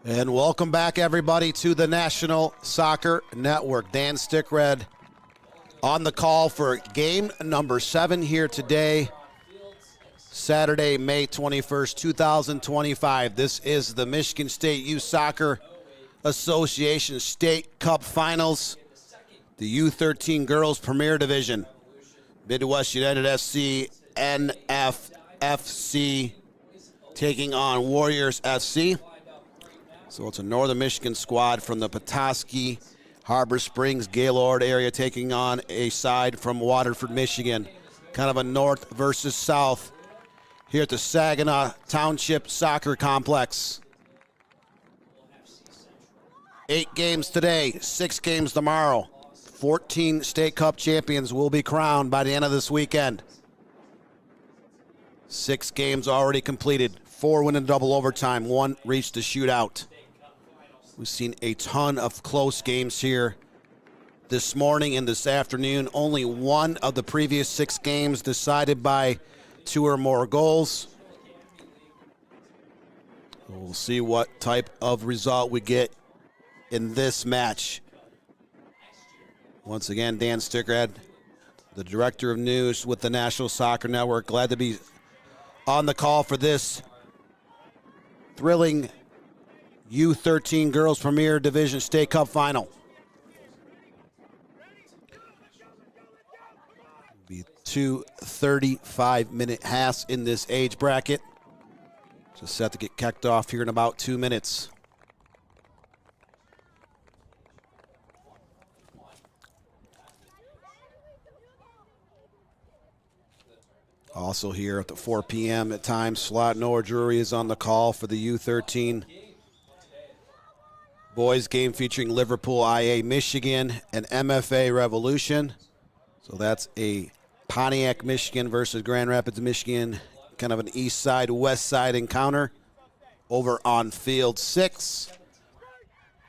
And welcome back, everybody, to the National Soccer Network. Dan Stickred on the call for game number 7 here today, Saturday, May 21st, 2025. This is the Michigan State Youth Soccer Association State Cup Finals, the U13 Girls Premier Division. Midwest United FC, NFFC, taking on Warriors FC. So it's a Northern Michigan squad from the Petoskey, Harbor Springs, Gaylord area taking on a side from Waterford, Michigan. Kind of a north versus south here at the Saginaw Township Soccer Complex. 8 games today, 6 games tomorrow. 14 State Cup champions will be crowned by the end of this weekend. 6 games already completed. 4 win in double overtime. 1 reached the shootout. We've seen a ton of close games here this morning and this afternoon. Only 1 of the previous 6 games decided by 2 or more goals. We'll see what type of result we get in this match. Once again, Dan Stickred, the Director of News with the National Soccer Network. Glad to be on the call for this thrilling U13 Girls Premier Division State Cup Final. Be 2 35-minute halves in this age bracket. Just set to get kicked off here in about 2 minutes. Also here at the 4 p.m. at times slot, Noah Drury is on the call for the U13 boys game featuring Liverpool IA Michigan and MFA Revolution. So that's a Pontiac, Michigan versus Grand Rapids, Michigan, kind of an east side, west side encounter over on field 6.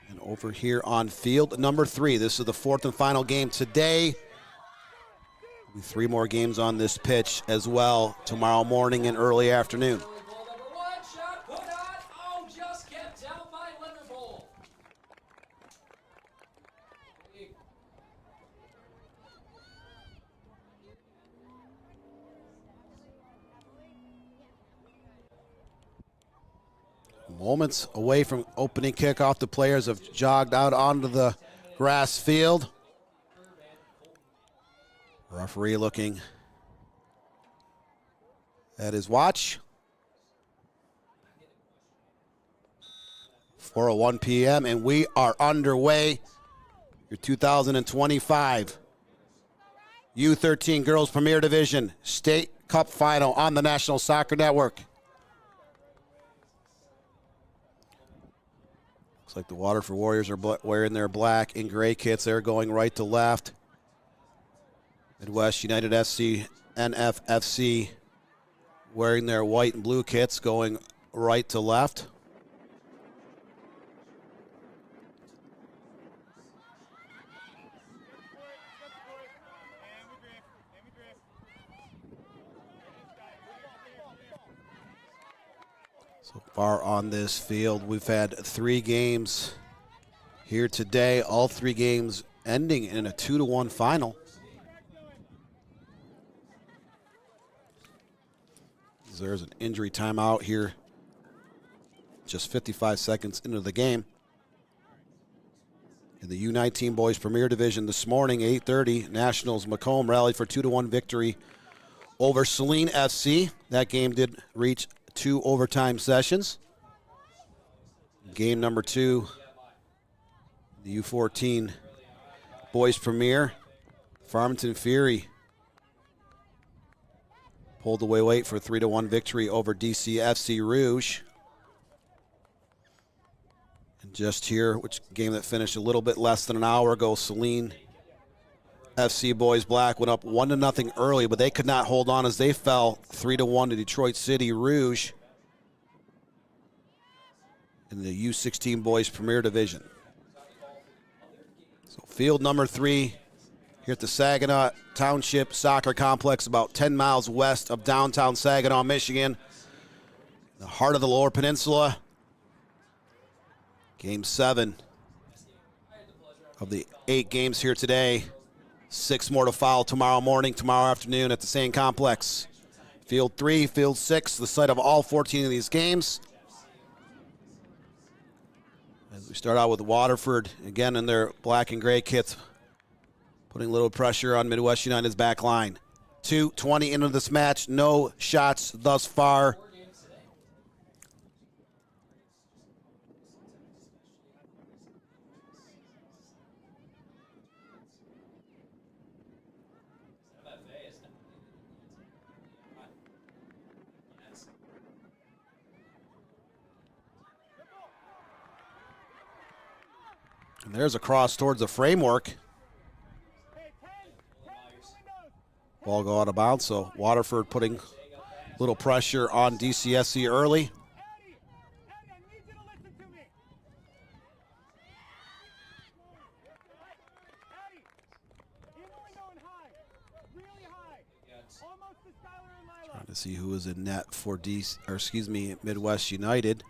And over here on field number 3. This is the 4th and final game today. 3 more games on this pitch as well tomorrow morning and early afternoon. Moments away from opening kickoff, the players have jogged out onto the grass field. Referee looking at his watch. 4:01 p.m. and we are underway. Your 2025 U13 Girls Premier Division State Cup Final on the National Soccer Network. Looks like the Waterford Warriors are wearing their black and gray kits. They're going right to left. Midwest United FC, NFFC, wearing their white and blue kits, going right to left. So far on this field, we've had 3 games here today, all 3 games ending in a 2-1 final. There's an injury timeout here, just 55 seconds into the game. In the U19 Boys Premier Division this morning, 8:30, Nationals Macomb rallied for 2-1 victory over Saline FC. That game did reach 2 overtime sessions. Game number 2, the U14 Boys Premier, Farmington Fury pulled away late for a 3-1 victory over DCFC Rouge. And just here, which game that finished a little bit less than an hour ago, Saline FC Boys Black went up 1-0 early, but they could not hold on as they fell 3-1 to Detroit City Rouge in the U16 Boys Premier Division. So field number 3 here at the Saginaw Township Soccer Complex, about 10 miles west of downtown Saginaw, Michigan, the heart of the Lower Peninsula. Game 7 of the 8 games here today. 6 more to follow tomorrow morning, tomorrow afternoon at the same complex. Field 3, Field 6, the site of all 14 of these games. As we start out with Waterford, again in their black and gray kits, putting a little pressure on Midwest United's back line. 2:20 into this match, no shots thus far. And there's a cross towards the framework. Ball go out of bounds, so Waterford putting a little pressure on DCSC early. Trying to see who is in net for Midwest United.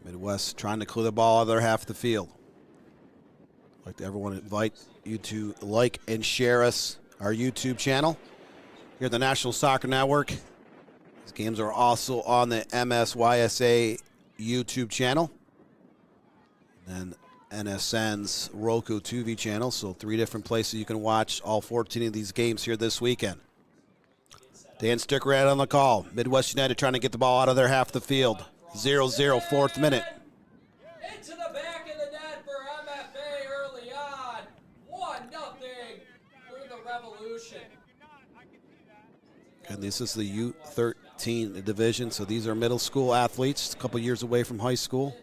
Midwest trying to clear the ball out of their half of the field. I'd like to everyone invite you to like and share our YouTube channel here at the National Soccer Network. These games are also on the MSYSA YouTube channel and NSN's Roku TV channel. So 3 different places you can watch all 14 of these games here this weekend. Dan Stickerad on the call. Midwest United trying to get the ball out of their half of the field. 0-0, 4th minute. Into the back of the net for MFA early on. 1-0 for the Revolution. And this is the U13 division, so these are middle school athletes, a couple years away from high school.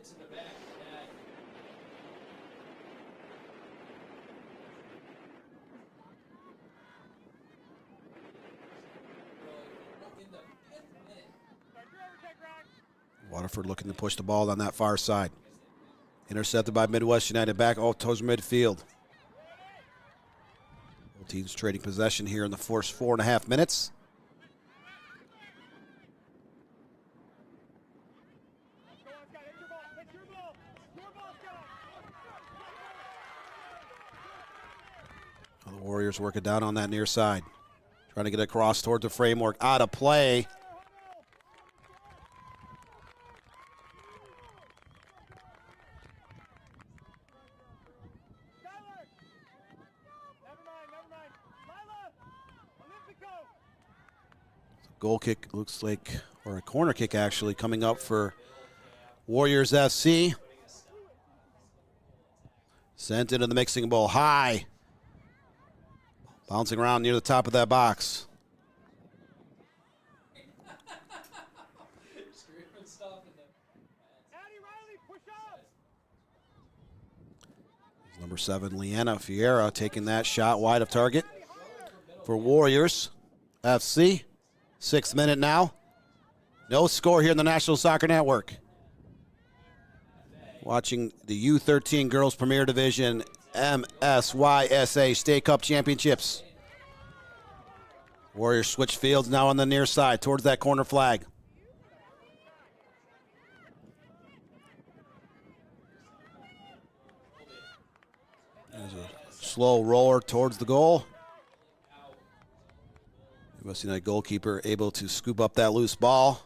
Waterford looking to push the ball on that far side. Intercepted by Midwest United, back off towards midfield. Both teams trading possession here in the first 4.5 minutes. The Warriors working down on that near side. Trying to get across towards the framework. Out of play. Goal kick looks like, or a corner kick actually, coming up for Warriors FC. Sent into the mixing bowl high. Bouncing around near the top of that box. Number 7, Leanna Fiera, taking that shot wide of target for Warriors FC. 6th minute now. No score here in the National Soccer Network. Watching the U13 Girls Premier Division MSYSA State Cup Championships. Warriors switch fields now on the near side towards that corner flag. There's a slow roller towards the goal. Midwest United goalkeeper able to scoop up that loose ball.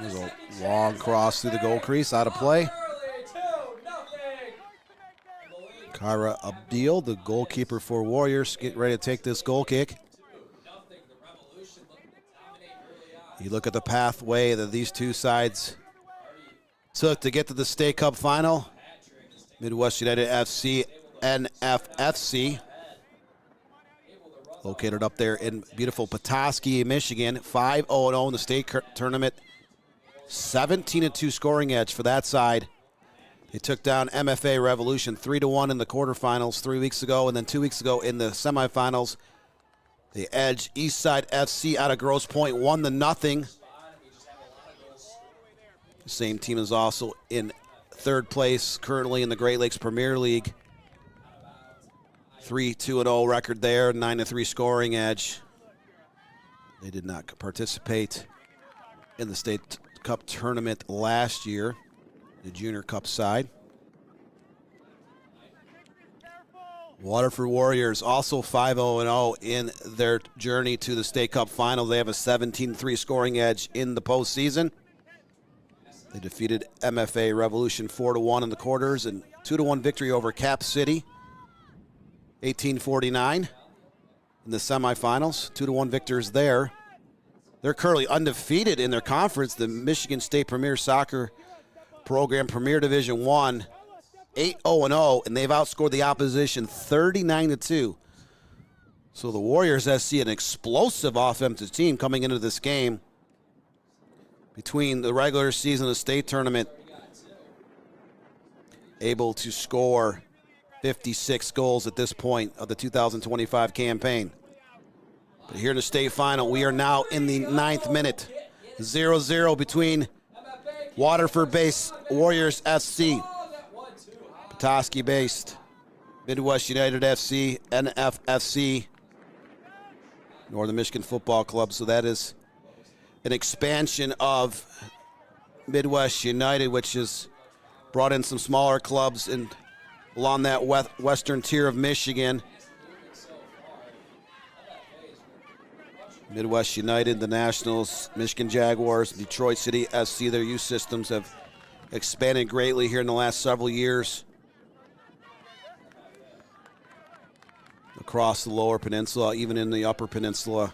There's a long cross through the goal crease, out of play. Kyra Abdil, the goalkeeper for Warriors, getting ready to take this goal kick. You look at the pathway that these two sides took to get to the State Cup final. Midwest United FC, NFFC, located up there in beautiful Petoskey, Michigan. 5-0 in the state tournament. 17-2 scoring edge for that side. They took down MFA Revolution 3-1 in the quarterfinals 3 weeks ago, and then 2 weeks ago in the semifinals. They edged Eastside FC out of Grosse Pointe 1-0. The same team is also in third place currently in the Great Lakes Premier League. 3-2-0 record there, 9-3 scoring edge. They did not participate in the State Cup tournament last year, the Junior Cup side. Waterford Warriors also 5-0-0 in their journey to the State Cup final. They have a 17-3 scoring edge in the postseason. They defeated MFA Revolution 4-1 in the quarters and 2-1 victory over Cap City, 1849 in the semifinals. 2-1 victors there. They're currently undefeated in their conference, the Michigan State Premier Soccer Program Premier Division I, 8-0-0, and they've outscored the opposition 39-2. So the Warriors SC, an explosive offensive team coming into this game. Between the regular season and the state tournament, able to score 56 goals at this point of the 2025 campaign. But here in the state final, we are now in the 9th minute. 0-0 between Waterford-based Warriors SC, Petoskey-based Midwest United FC, NFFC, Northern Michigan Football Club. So that is an expansion of Midwest United, which has brought in some smaller clubs and along that western tier of Michigan. Midwest United, the Nationals, Michigan Jaguars, Detroit City SC, their youth systems have expanded greatly here in the last several years across the lower peninsula, even in the upper peninsula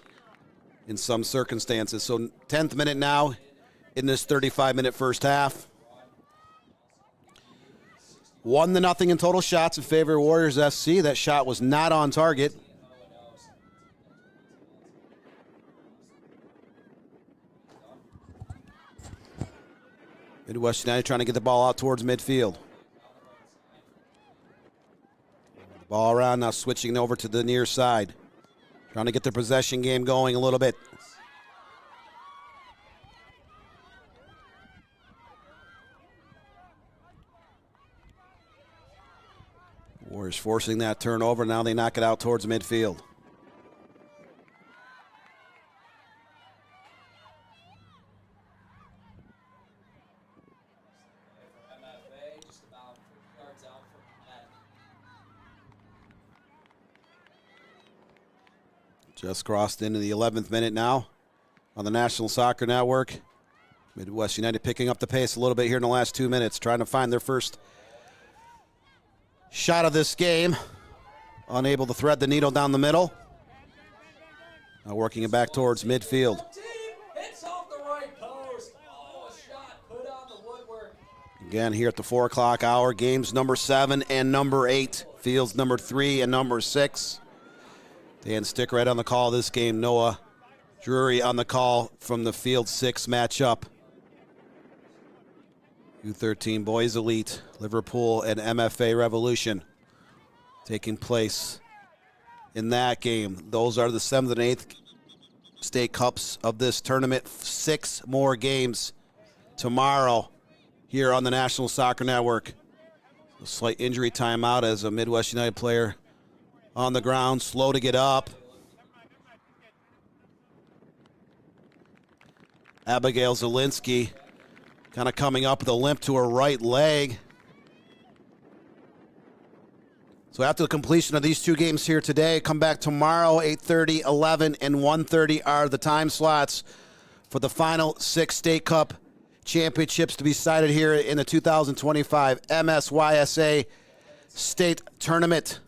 in some circumstances. So 10th minute now in this 35-minute first half. 1-0 in total shots in favor of Warriors SC. That shot was not on target. Midwest United trying to get the ball out towards midfield. The ball around now, switching over to the near side. Trying to get their possession game going a little bit. Warriors forcing that turnover. Now they knock it out towards midfield. Just crossed into the 11th minute now on the National Soccer Network. Midwest United picking up the pace a little bit here in the last 2 minutes, trying to find their first shot of this game. Unable to thread the needle down the middle. Now working it back towards midfield. Hits off the right post. Oh, a shot put on the woodwork. Again, here at the 4 o'clock hour, games number 7 and number 8, fields number 3 and number 6. Dan Stickred on the call this game. Noah Drury on the call from the Field 6 matchup. U13 Boys Elite, Liverpool and MFA Revolution taking place in that game. Those are the 7th and 8th state cups of this tournament. 6 more games tomorrow here on the National Soccer Network. A slight injury timeout as a Midwest United player on the ground, slow to get up. Abigail Zielinski kind of coming up with a limp to her right leg. So after the completion of these 2 games here today, come back tomorrow, 8:30, 11, and 1:30 are the time slots for the final 6 State Cup championships to be decided here in the 2025 MSYSA State Tournament.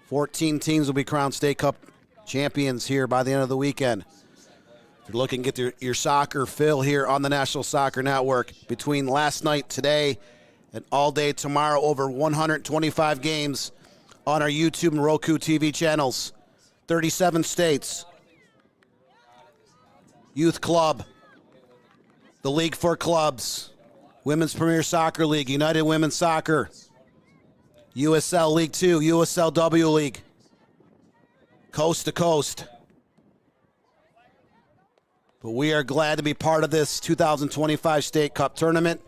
14 teams will be crowned State Cup champions here by the end of the weekend. If you're looking to get your soccer fill here on the National Soccer Network, between last night, today, and all day tomorrow, over 125 games on our YouTube and Roku TV channels. 37 states. Youth Club, the League for Clubs, Women's Premier Soccer League, United Women's Soccer, USL League 2, USLW League, coast to coast. But we are glad to be part of this 2025 State Cup tournament.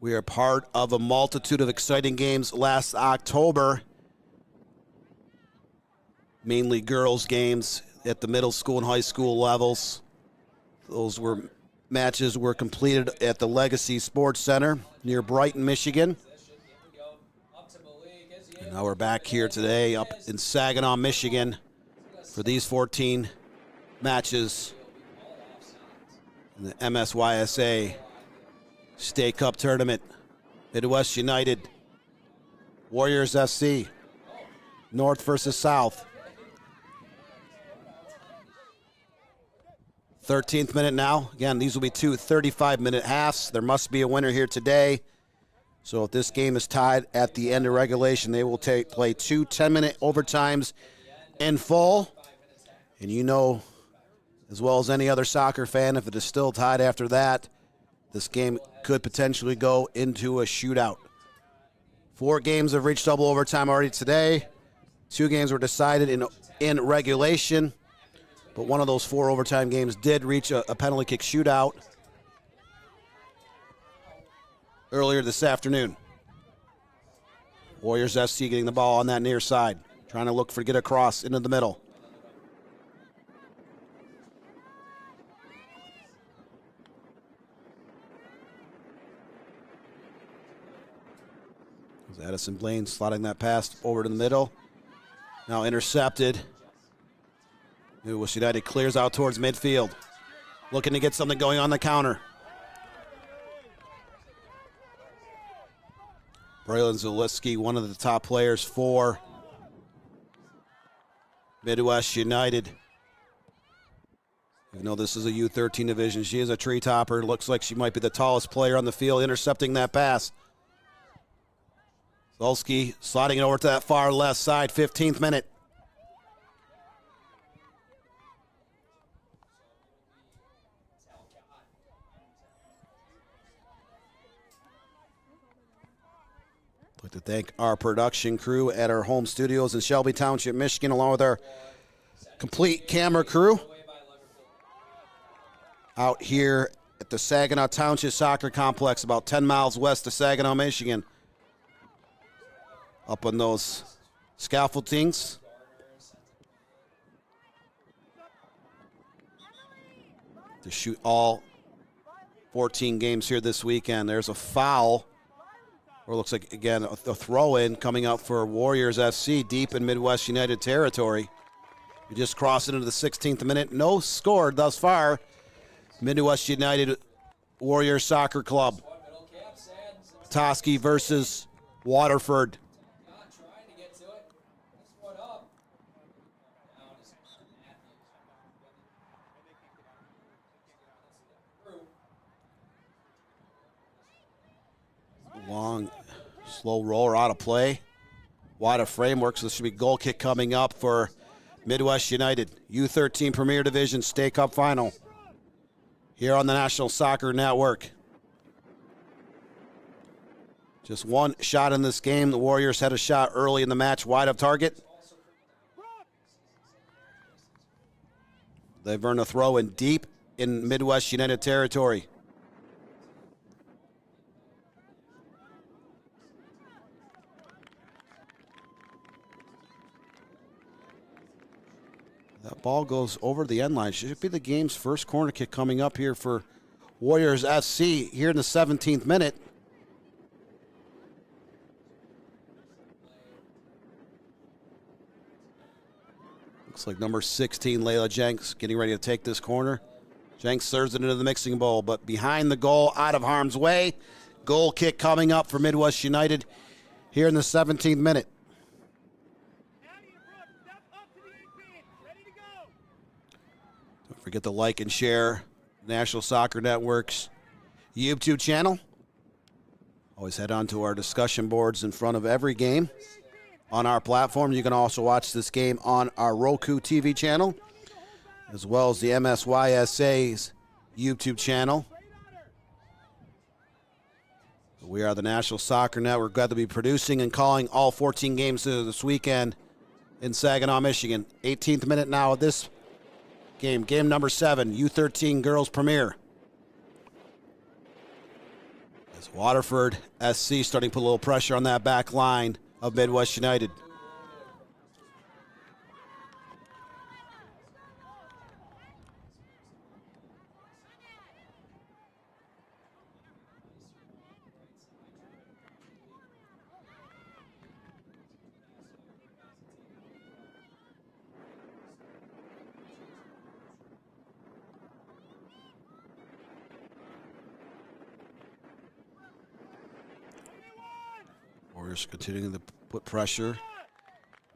We are part of a multitude of exciting games last October, mainly girls' games at the middle school and high school levels. Those matches were completed at the Legacy Sports Center near Brighton, Michigan. And now we're back here today up in Saginaw, Michigan for these 14 matches in the MSYSA State Cup Tournament. Midwest United, Warriors FC, North versus South. 13th minute now. Again, these will be two 35-minute halves. There must be a winner here today. So if this game is tied at the end of regulation, they will play two 10-minute overtimes in full. And you know, as well as any other soccer fan, if it is still tied after that, this game could potentially go into a shootout. 4 games have reached double overtime already today. 2 games were decided in regulation, but one of those 4 overtime games did reach a penalty kick shootout earlier this afternoon. Warriors FC getting the ball on that near side, trying to look for get across into the middle. Addison Blaine slotting that pass over to the middle. Now intercepted. Midwest United clears out towards midfield. Looking to get something going on the counter. Braylon Zaleski, one of the top players for Midwest United. Even though this is a U13 division, she is a tree topper. Looks like she might be the tallest player on the field, intercepting that pass. Zalski sliding it over to that far left side, 15th minute. I'd like to thank our production crew at our home studios in Shelby Township, Michigan, along with our complete camera crew out here at the Saginaw Township Soccer Complex, about 10 miles west of Saginaw, Michigan. Up on those scaffoldings. To shoot all 14 games here this weekend. There's a foul, or it looks like, again, a throw-in coming up for Warriors FC deep in Midwest United territory. We just crossed into the 16th minute. No score thus far. Midwest United Warriors Soccer Club. Petoskey versus Waterford. Long, slow roller out of play. Wide of framework, so this should be goal kick coming up for Midwest United. U13 Premier Division State Cup Final here on the National Soccer Network. Just one shot in this game. The Warriors had a shot early in the match, wide of target. They've earned a throw in deep in Midwest United territory. That ball goes over the end line. Should be the game's first corner kick coming up here for Warriors SC here in the 17th minute. Looks like number 16, Layla Jenks, getting ready to take this corner. Jenks serves it into the mixing bowl, but behind the goal, out of harm's way. Goal kick coming up for Midwest United here in the 17th minute. Don't forget to like and share National Soccer Network's YouTube channel. Always head on to our discussion boards in front of every game on our platform. You can also watch this game on our Roku TV channel, as well as the MSYSA's YouTube channel. We are the National Soccer Network. Glad to be producing and calling all 14 games this weekend in Saginaw, Michigan. 18th minute now of this game. Game number 7, U13 Girls Premier. As Waterford SC starting to put a little pressure on that back line of Midwest United. Warriors continuing to put pressure.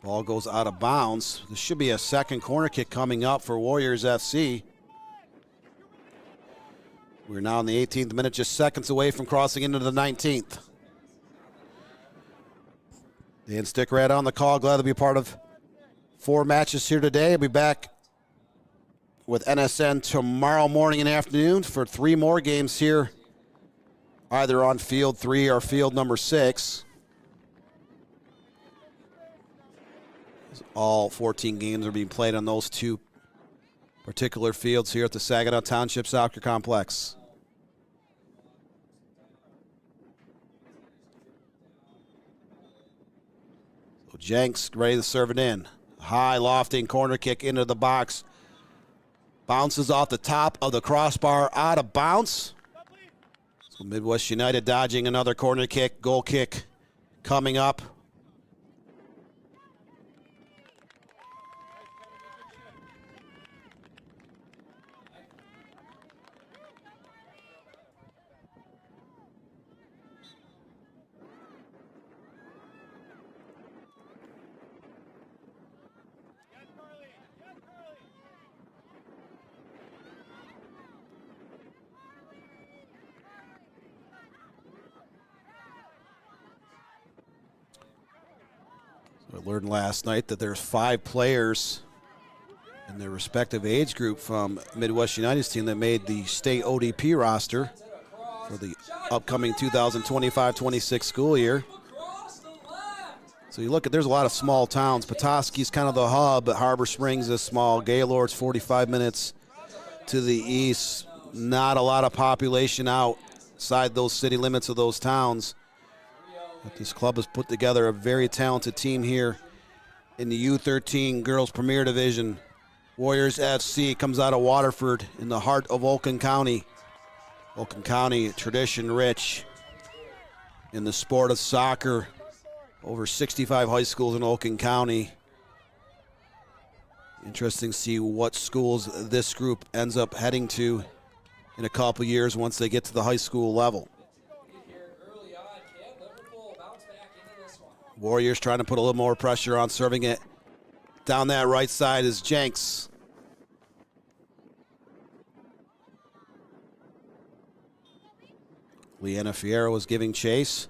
Ball goes out of bounds. This should be a second corner kick coming up for Warriors FC. We're now in the 18th minute, just seconds away from crossing into the 19th. Dan Stick right on the call. Glad to be part of 4 matches here today. I'll be back with NSN tomorrow morning and afternoon for 3 more games here, either on field 3 or field number 6. All 14 games are being played on those 2 particular fields here at the Saginaw Township Soccer Complex. So Jenks ready to serve it in. High lofting corner kick into the box. Bounces off the top of the crossbar, out of bounds. So Midwest United dodging another corner kick, goal kick coming up. I learned last night that there's 5 players in their respective age group from Midwest United's team that made the state ODP roster for the upcoming 2025-26 school year. So you look at, there's a lot of small towns. Petoskey's kind of the hub, but Harbor Springs is small. Gaylord's 45 minutes to the east. Not a lot of population outside those city limits of those towns. But this club has put together a very talented team here in the U13 Girls Premier Division. Warriors FC comes out of Waterford in the heart of Oakland County. Oakland County, tradition rich in the sport of soccer. Over 65 high schools in Oakland County. Interesting to see what schools this group ends up heading to in a couple years once they get to the high school level. Warriors trying to put a little more pressure on, serving it down that right side is Jenks. Leanna Fierro is giving chase.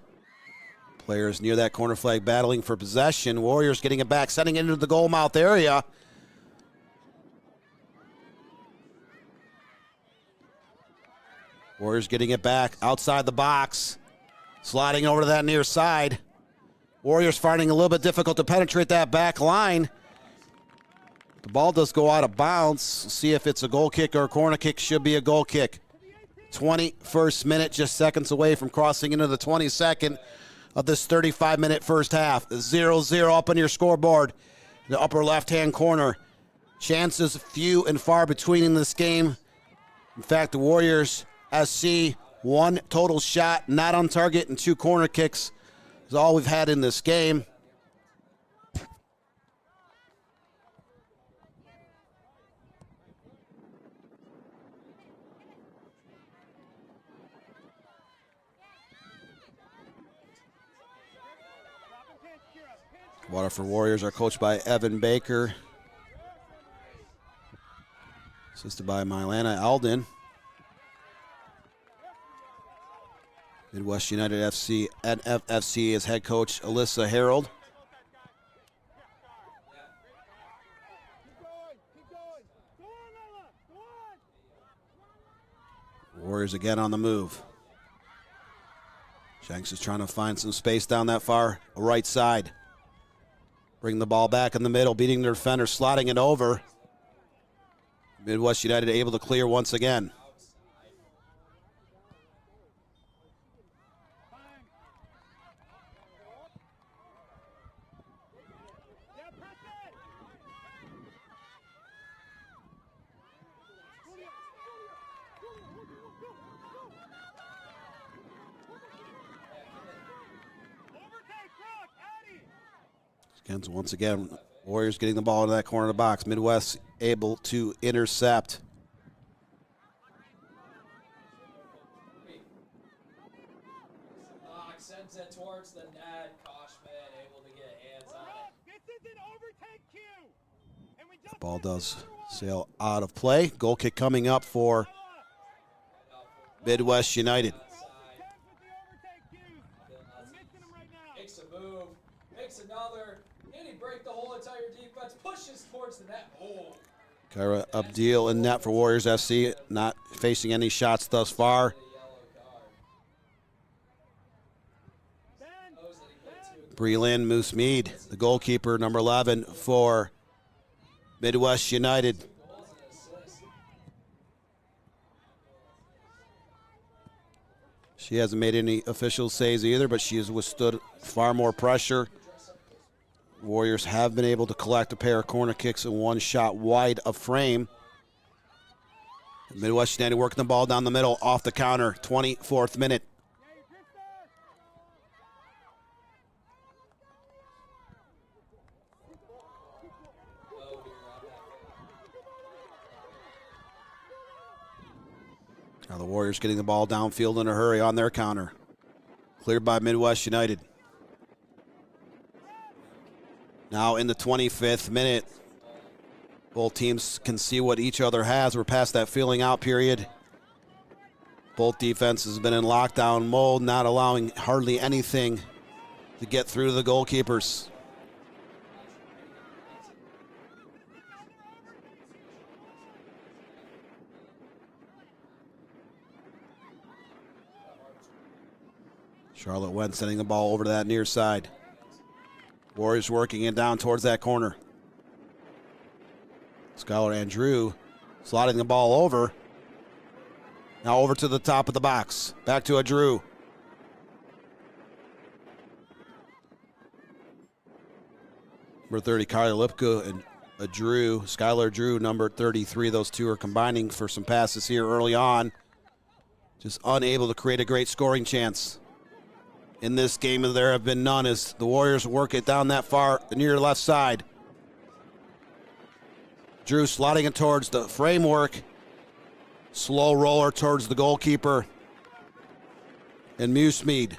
Players near that corner flag battling for possession. Warriors getting it back, sending it into the goal mouth area. Warriors getting it back outside the box. Sliding over to that near side. Warriors finding a little bit difficult to penetrate that back line. The ball does go out of bounds. See if it's a goal kick or a corner kick. Should be a goal kick. 21st minute, just seconds away from crossing into the 22nd of this 35-minute first half. 0-0 up on your scoreboard. The upper left-hand corner. Chances few and far between in this game. In fact, the Warriors SC, 1 total shot, not on target, and 2 corner kicks is all we've had in this game. Waterford Warriors are coached by Evan Baker, assisted by Mylana Alden. Midwest United FC and FFC is head coach Alyssa Harold. Warriors again on the move. Shanks is trying to find some space down that far right side. Bring the ball back in the middle, beating their defender, slotting it over. Midwest United able to clear once again. Once again, Warriors getting the ball into that corner of the box. Midwest able to intercept. Sends it towards the net. Koshman able to get hands on it. The ball does sail out of play. Goal kick coming up for Midwest United. Makes a move, makes another. Can he break the whole entire defense? Pushes towards the net. Oh. Kyra Abdil in net for Warriors FC, not facing any shots thus far. Breland Moose Mead, the goalkeeper, number 11 for Midwest United. She hasn't made any official saves either, but she has withstood far more pressure. Warriors have been able to collect a pair of corner kicks and one shot wide of frame. Midwest United working the ball down the middle, off the counter, 24th minute. Now the Warriors getting the ball downfield in a hurry on their counter. Cleared by Midwest United. Now in the 25th minute, both teams can see what each other has. We're past that feeling out period. Both defenses have been in lockdown mode, not allowing hardly anything to get through to the goalkeepers. Charlotte Wentz sending the ball over to that near side. Warriors working it down towards that corner. Skylar Andrew sliding the ball over. Now over to the top of the box. Back to Andrew. Number 30, Kylie Lipka and Skylar Drew, number 33. Those two are combining for some passes here early on. Just unable to create a great scoring chance. In this game, there have been none as the Warriors work it down that far near left side. Drew sliding it towards the framework. Slow roller towards the goalkeeper. And Musemead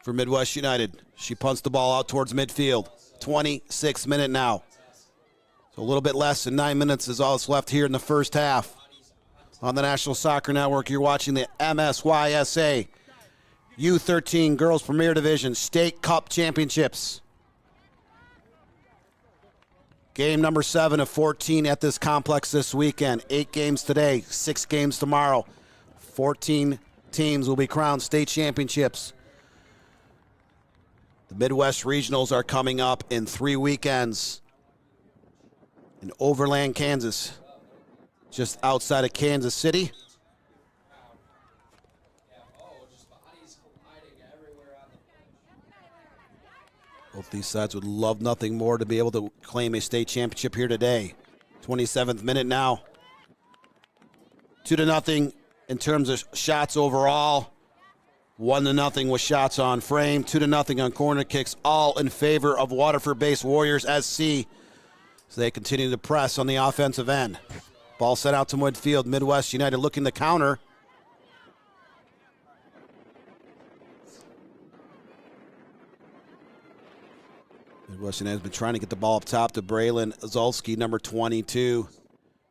for Midwest United. She punts the ball out towards midfield. 26th minute now. So a little bit less than 9 minutes is all that's left here in the first half. On the National Soccer Network, you're watching the MSYSA U13 Girls Premier Division State Cup Championships. Game number 7 of 14 at this complex this weekend. 8 games today, 6 games tomorrow. 14 teams will be crowned state championships. The Midwest Regionals are coming up in 3 weekends in Overland, Kansas, just outside of Kansas City. Both these sides would love nothing more to be able to claim a state championship here today. 27th minute now. 2-0 in terms of shots overall. 1-0 with shots on frame. 2-0 on corner kicks, all in favor of Waterford-based Warriors SC. So they continue to press on the offensive end. Ball sent out to midfield. Midwest United looking to counter. Midwest United has been trying to get the ball up top to Braylon Zulski, number 22.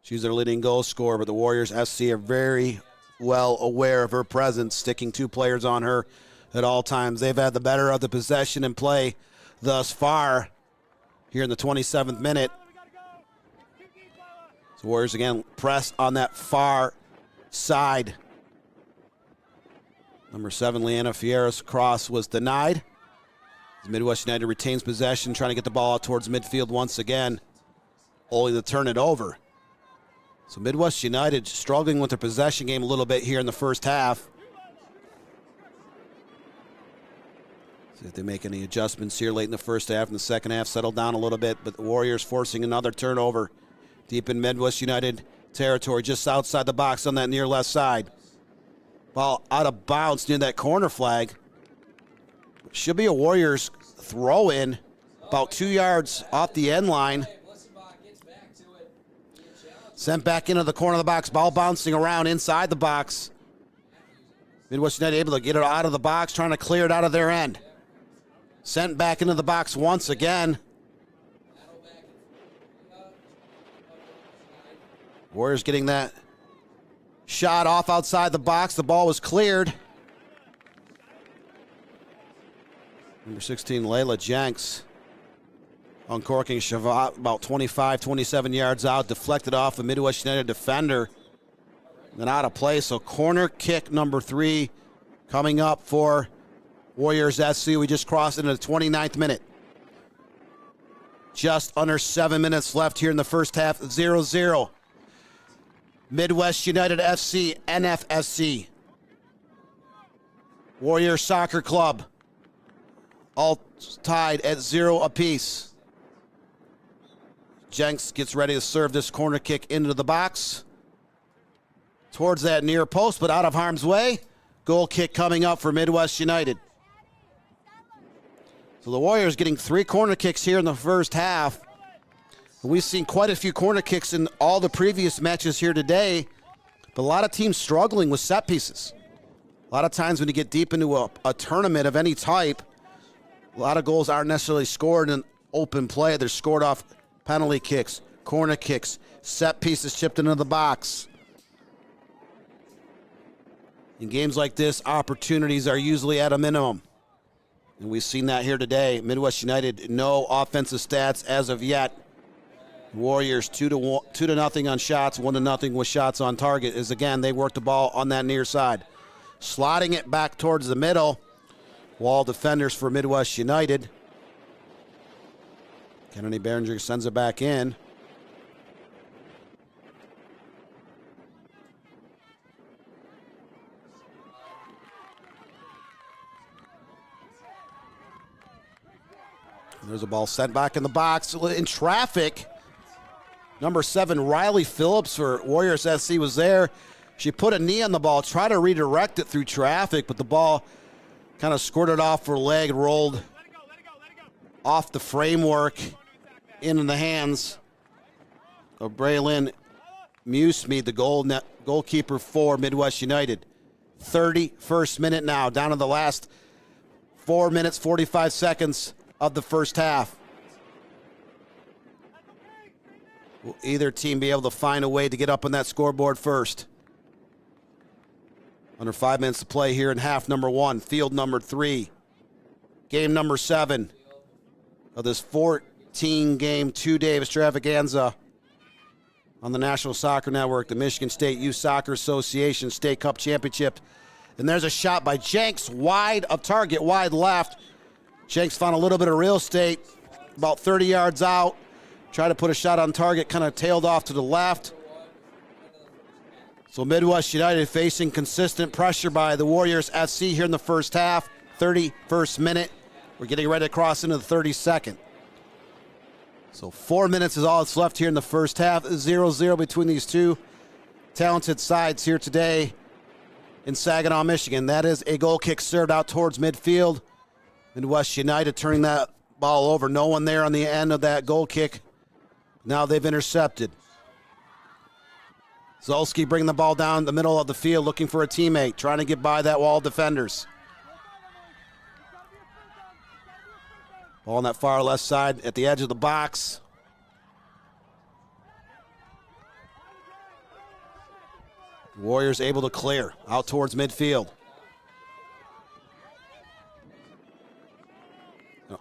She's their leading goal scorer, but the Warriors SC are very well aware of her presence, sticking 2 players on her at all times. They've had the better of the possession and play thus far here in the 27th minute. The Warriors again press on that far side. Number 7, Leanna Fierro's cross was denied. As Midwest United retains possession, trying to get the ball out towards midfield once again, only to turn it over. So Midwest United struggling with their possession game a little bit here in the first half. See if they make any adjustments here late in the first half. In the second half, settle down a little bit, but the Warriors forcing another turnover deep in Midwest United territory, just outside the box on that near left side. Ball out of bounds near that corner flag. Should be a Warriors throw in about 2 yards off the end line. Sent back into the corner of the box, ball bouncing around inside the box. Midwest United able to get it out of the box, trying to clear it out of their end. Sent back into the box once again. Warriors getting that shot off outside the box. The ball was cleared. Number 16, Layla Jenks, uncorking Shavat about 25, 27 yards out, deflected off a Midwest United defender, then out of play. So corner kick number 3 coming up for Warriors SC. We just crossed into the 29th minute. Just under 7 minutes left here in the first half, 0-0. Midwest United FC, NFFC. Warriors Soccer Club, all tied at 0 apiece. Jenks gets ready to serve this corner kick into the box. Towards that near post, but out of harm's way. Goal kick coming up for Midwest United. So the Warriors getting 3 corner kicks here in the first half. We've seen quite a few corner kicks in all the previous matches here today, but a lot of teams struggling with set pieces. A lot of times when you get deep into a tournament of any type, a lot of goals aren't necessarily scored in open play. They're scored off penalty kicks, corner kicks, set pieces chipped into the box. In games like this, opportunities are usually at a minimum. And we've seen that here today. Midwest United, no offensive stats as of yet. Warriors 2-0 on shots, 1-0 with shots on target. As again, they work the ball on that near side. Slotting it back towards the middle. Wall defenders for Midwest United. Kennedy Behringer sends it back in. There's a ball sent back in the box. In traffic, number 7, Riley Phillips for Warriors SC was there. She put a knee on the ball, tried to redirect it through traffic, but the ball kind of squirted off her leg, rolled off the framework into the hands of Braylon Musemead, the goalkeeper for Midwest United. 31st minute now, down to the last 4 minutes, 45 seconds of the first half. Will either team be able to find a way to get up on that scoreboard first? Under 5 minutes to play here in half number 1, field number 3. Game number 7 of this 14-game, 2-day extravaganza on the National Soccer Network, the Michigan State Youth Soccer Association State Cup Championship. And there's a shot by Jenks, wide of target, wide left. Jenks found a little bit of real estate, about 30 yards out. Tried to put a shot on target, kind of tailed off to the left. So Midwest United facing consistent pressure by the Warriors FC here in the first half. 31st minute. We're getting ready to cross into the 32nd. So 4 minutes is all that's left here in the first half. 0-0 between these two talented sides here today in Saginaw, Michigan. That is a goal kick served out towards midfield. Midwest United turning that ball over. No one there on the end of that goal kick. Now they've intercepted. Zolski bringing the ball down the middle of the field, looking for a teammate, trying to get by that wall of defenders. Ball on that far left side at the edge of the box. Warriors able to clear out towards midfield.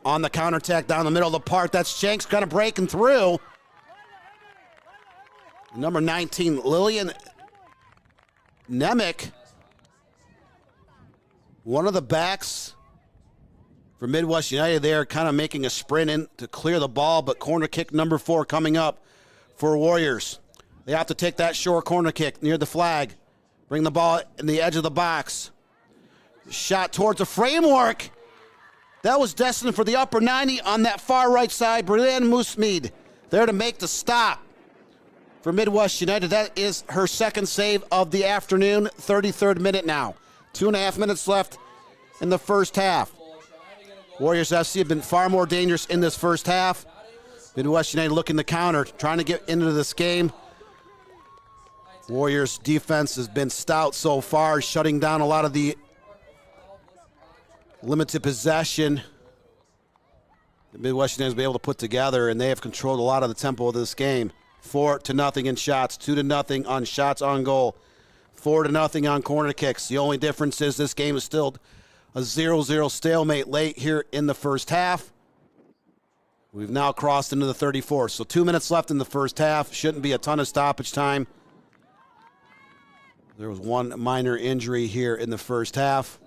On the counterattack down the middle of the park. That's Jenks kind of breaking through. Number 19, Lillian Nemec. One of the backs for Midwest United there kind of making a sprint in to clear the ball, but corner kick number 4 coming up for Warriors. They have to take that short corner kick near the flag. Bring the ball in the edge of the box. Shot towards the framework. That was destined for the upper 90 on that far right side. Brianne Moosmead there to make the stop for Midwest United. That is her second save of the afternoon, 33rd minute now. 2.5 minutes left in the first half. Warriors FC have been far more dangerous in this first half. Midwest United looking to counter, trying to get into this game. Warriors defense has been stout so far, shutting down a lot of the limited possession the Midwest United has been able to put together, and they have controlled a lot of the tempo of this game. 4-0 in shots, 2-0 on shots on goal, 4-0 on corner kicks. The only difference is this game is still a 0-0 stalemate late here in the first half. We've now crossed into the 34th, so 2 minutes left in the first half. Shouldn't be a ton of stoppage time. There was one minor injury here in the first half.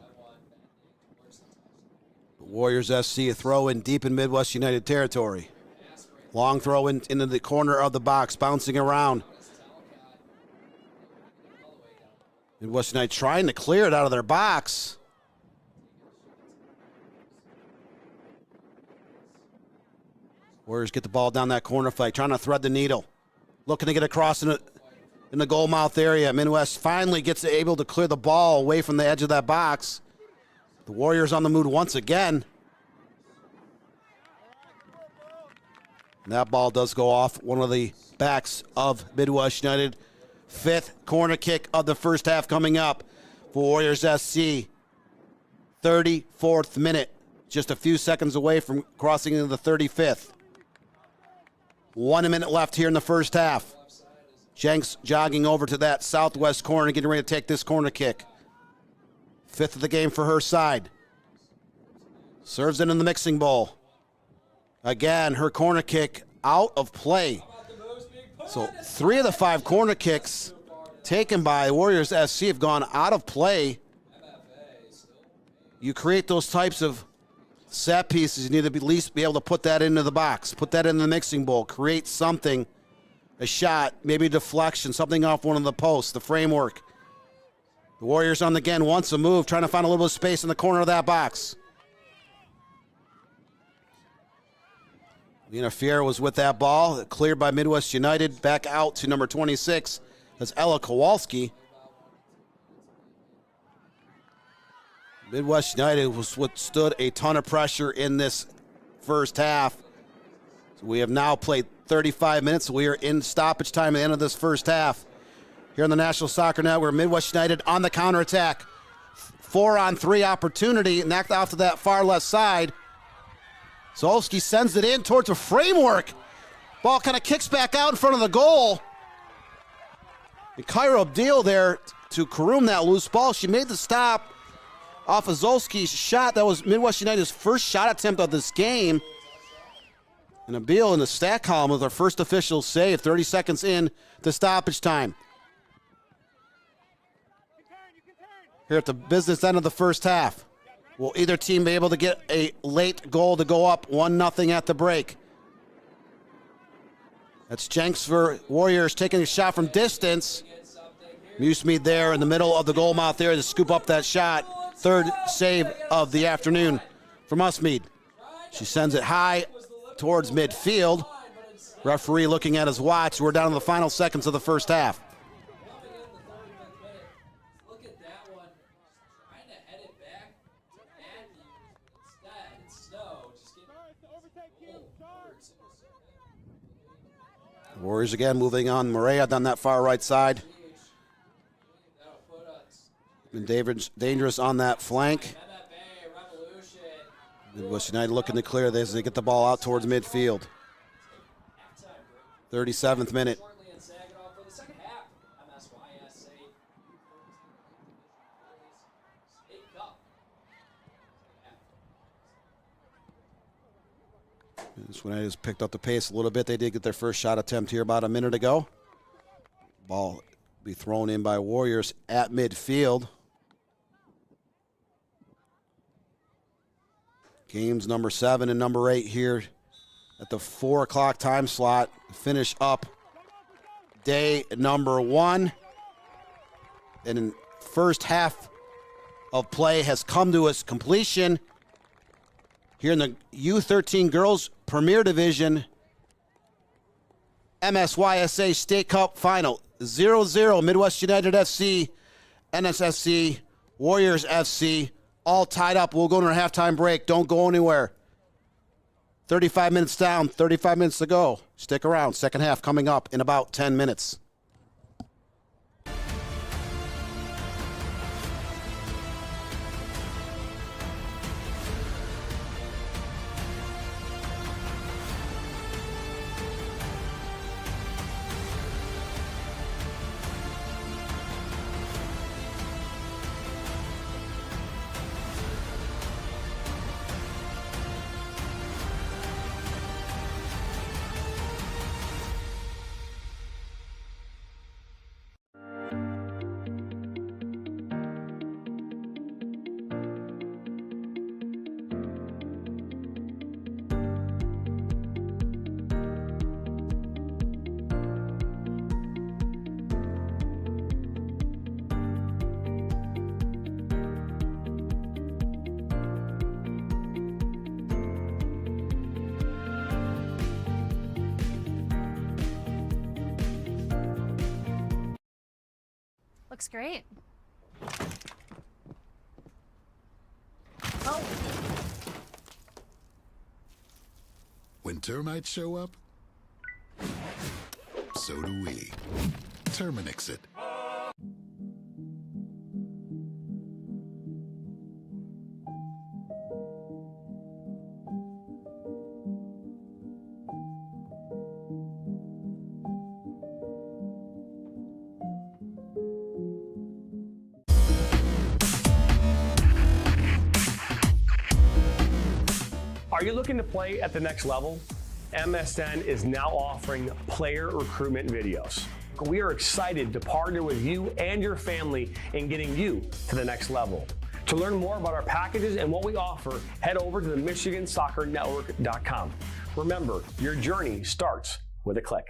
Warriors SC a throw in deep in Midwest United territory. Long throw into the corner of the box, bouncing around. Midwest United trying to clear it out of their box. Warriors get the ball down that corner flag, trying to thread the needle. Looking to get across in the goal mouth area. Midwest finally gets able to clear the ball away from the edge of that box. The Warriors on the move once again. And that ball does go off one of the backs of Midwest United. 5th corner kick of the first half coming up for Warriors SC. 34th minute. Just a few seconds away from crossing into the 35th. 1 minute left here in the first half. Jenks jogging over to that southwest corner, getting ready to take this corner kick. 5th of the game for her side. Serves it in the mixing bowl. Again, her corner kick out of play. So 3 of the 5 corner kicks taken by Warriors SC have gone out of play. You create those types of set pieces, you need to at least be able to put that into the box, put that in the mixing bowl, create something, a shot, maybe a deflection, something off one of the posts, the framework. The Warriors on the again wants a move, trying to find a little bit of space in the corner of that box. Lena Fiera was with that ball, cleared by Midwest United, back out to number 26. That's Ella Kowalski. Midwest United was withstood a ton of pressure in this first half. So we have now played 35 minutes. We are in stoppage time at the end of this first half. Here on the National Soccer Network, Midwest United on the counterattack. 4-on-3 opportunity, knocked off to that far left side. Zolski sends it in towards a framework. Ball kind of kicks back out in front of the goal. And Kyra Abdil there to caroom that loose ball. She made the stop off of Zolski's shot. That was Midwest United's first shot attempt of this game. And Abdil in the stat column with her first official save, 30 seconds in to stoppage time. Here at the business end of the first half. Will either team be able to get a late goal to go up 1-0 at the break? That's Jenks for Warriors taking a shot from distance. Musemead there in the middle of the goal mouth there to scoop up that shot. 3rd save of the afternoon from Musemead. She sends it high towards midfield. Referee looking at his watch. We're down to the final seconds of the first half. Warriors again moving on. Maria down that far right side. Been dangerous on that flank. Midwest United looking to clear this as they get the ball out towards midfield. 37th minute. This one has picked up the pace a little bit. They did get their first shot attempt here about a minute ago. Ball be thrown in by Warriors at midfield. Games number 7 and number 8 here at the 4 o'clock time slot. Finish up day number 1. And in first half of play has come to its completion here in the U13 Girls Premier Division MSYSA State Cup Final. 0-0 Midwest United FC, NSFC, Warriors FC, all tied up. We'll go to a halftime break. Don't go anywhere. 35 minutes down, 35 minutes to go. Stick around. Second half coming up in about 10 minutes. Looks great. Oh. When termites show up, so do we. Terminix it. Are you looking to play at the next level? MSN is now offering player recruitment videos. We are excited to partner with you and your family in getting you to the next level. To learn more about our packages and what we offer, head over to the MichiganSoccerNetwork.com. Remember, your journey starts with a click.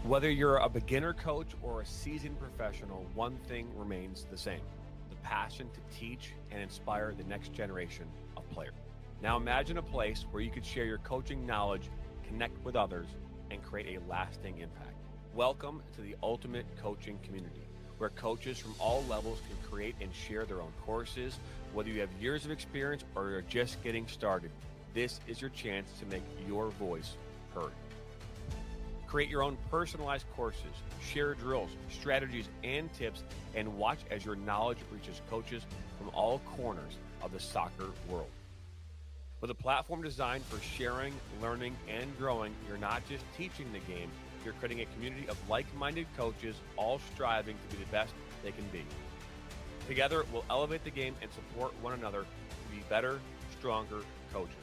Whether you're a beginner coach or a seasoned professional, one thing remains the same: the passion to teach and inspire the next generation of players. Now imagine a place where you could share your coaching knowledge, connect with others, and create a lasting impact. Welcome to the ultimate coaching community, where coaches from all levels can create and share their own courses. Whether you have years of experience or you're just getting started, this is your chance to make your voice heard. Create your own personalized courses, share drills, strategies, and tips, and watch as your knowledge reaches coaches from all corners of the soccer world. With a platform designed for sharing, learning, and growing, you're not just teaching the game, you're creating a community of like-minded coaches all striving to be the best they can be. Together, we'll elevate the game and support one another to be better, stronger coaches.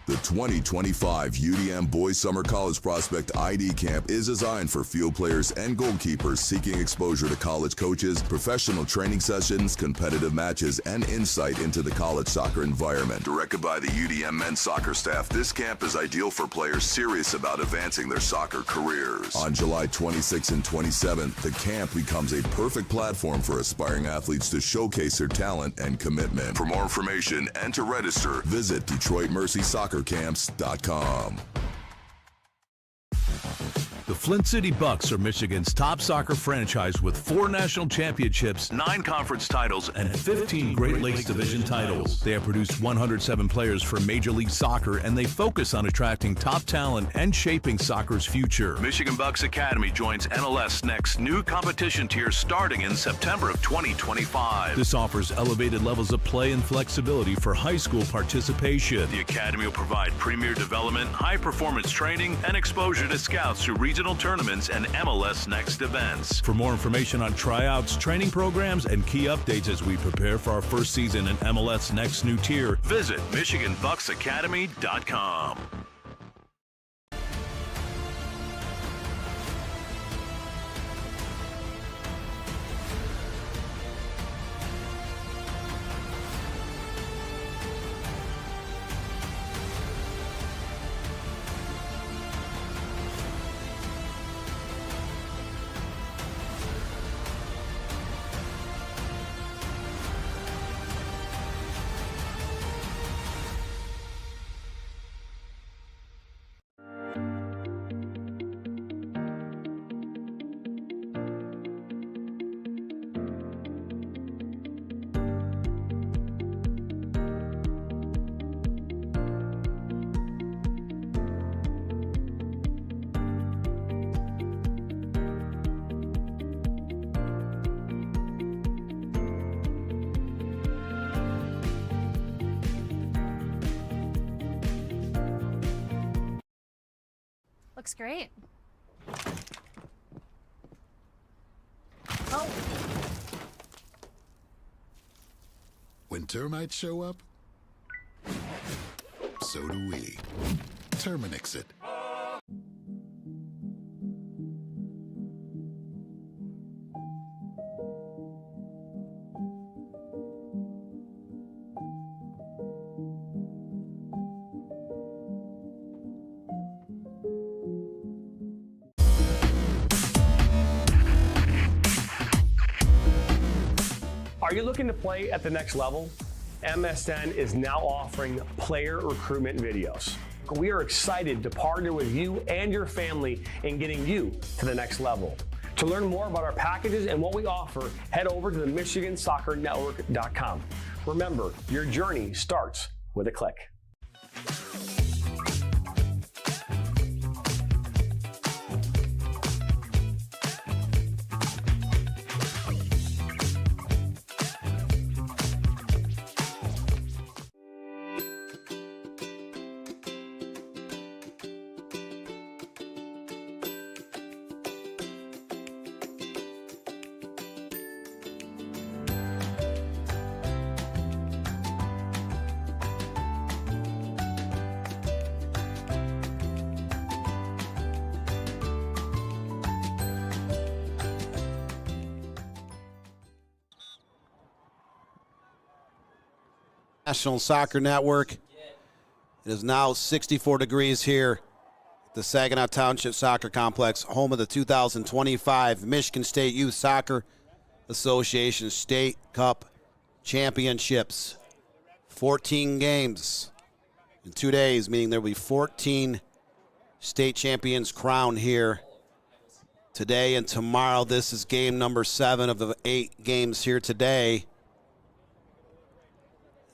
The 2025 UDM Boys Summer College Prospect ID Camp is designed for field players and goalkeepers seeking exposure to college coaches, professional training sessions, competitive matches, and insight into the college soccer environment. Directed by the UDM men's soccer staff, this camp is ideal for players serious about advancing their soccer careers. On July 26 and 27, the camp becomes a perfect platform for aspiring athletes to showcase their talent and commitment. For more information and to register, visit DetroitMercySoccerCamps.com. The Flint City Bucks are Michigan's top soccer franchise with 4 national championships, 9 conference titles, and 15 Great Lakes Division titles. They have produced 107 players for Major League Soccer, and they focus on attracting top talent and shaping soccer's future. Michigan Bucks Academy joins NLS Next new competition tier starting in September of 2025. This offers elevated levels of play and flexibility for high school participation. The Academy will provide premier development, high-performance training, and exposure to scouts through regional tournaments and MLS Next events. For more information on tryouts, training programs, and key updates as we prepare for our first season in MLS Next new tier, visit MichiganBucksAcademy.com. Looks great. Oh. When termites show up, so do we. Terminix it. Are you looking to play at the next level? MSN is now offering player recruitment videos. We are excited to partner with you and your family in getting you to the next level. To learn more about our packages and what we offer, head over to the MichiganSoccerNetwork.com. Remember, your journey starts with a click. National Soccer Network. It is now 64 degrees here at the Saginaw Township Soccer Complex, home of the 2025 Michigan State Youth Soccer Association State Cup Championships. 14 games in 2 days, meaning there will be 14 state champions crowned here today and tomorrow. This is game number 7 of the 8 games here today.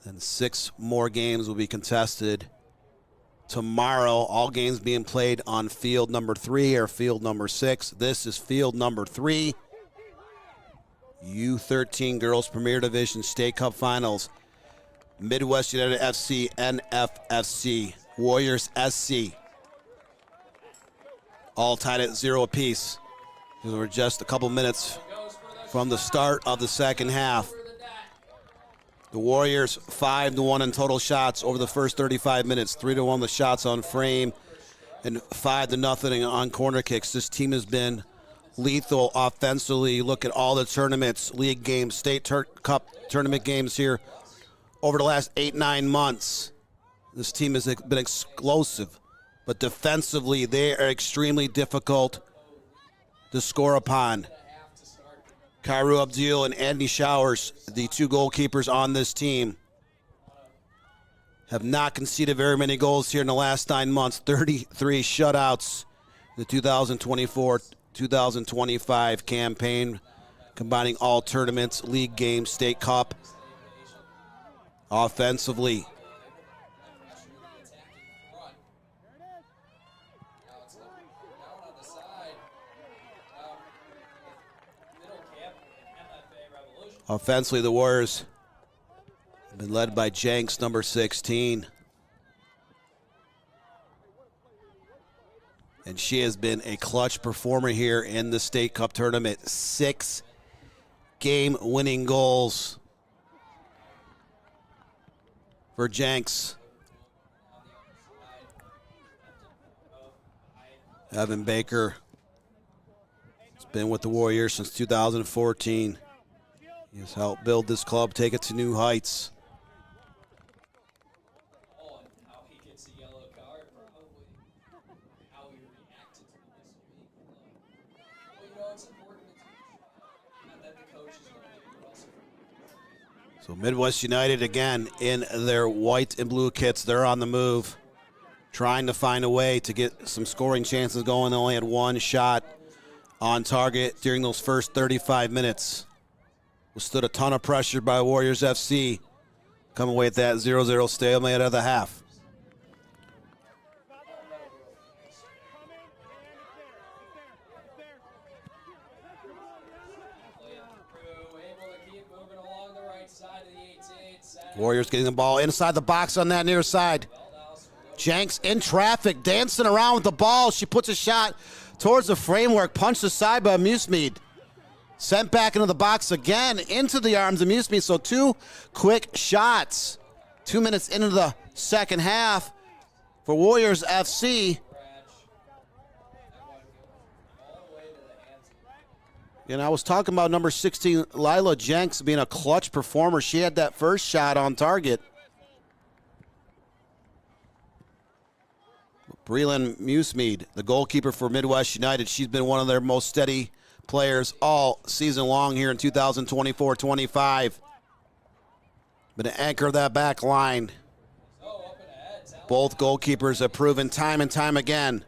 And 6 more games will be contested tomorrow. All games being played on field number 3 or field number 6. This is field number 3. U13 Girls Premier Division State Cup Finals. Midwest United FC, NFFC, Warriors SC. All tied at 0 apiece. We're just a couple minutes from the start of the second half. The Warriors 5-1 in total shots over the first 35 minutes. 3-1 the shots on frame and 5-0 on corner kicks. This team has been lethal offensively. Look at all the tournaments, league games, state cup tournament games here over the last 8-9 months. This team has been explosive, but defensively they are extremely difficult to score upon. Kairu Abdul and Andy Showers, the 2 goalkeepers on this team, have not conceded very many goals here in the last 9 months. 33 shutouts in the 2024-2025 campaign, combining all tournaments, league games, state cup. Offensively, the Warriors have been led by Jenks, number 16. And she has been a clutch performer here in the State Cup tournament. 6 game-winning goals for Jenks. Evan Baker has been with the Warriors since 2014. He has helped build this club, take it to new heights. How he gets a yellow card, probably. How he reacted to this week. Well, it's important to teach. Not that the coach is going to do it also. So Midwest United again in their white and blue kits. They're on the move, trying to find a way to get some scoring chances going. They only had 1 shot on target during those first 35 minutes. Withstood a ton of pressure by Warriors FC. Come away with that 0-0 stalemate out of the half. Warriors getting the ball inside the box on that near side. Jenks in traffic, dancing around with the ball. She puts a shot towards the framework, punched aside by Musemead. Sent back into the box again, into the arms of Musemead. So 2 quick shots. 2 minutes into the second half for Warriors FC. And I was talking about number 16, Lila Jenks, being a clutch performer. She had that first shot on target. Breland Musemead, the goalkeeper for Midwest United, she's been one of their most steady players all season long here in 2024-25. Been an anchor of that back line. Both goalkeepers have proven time and time again.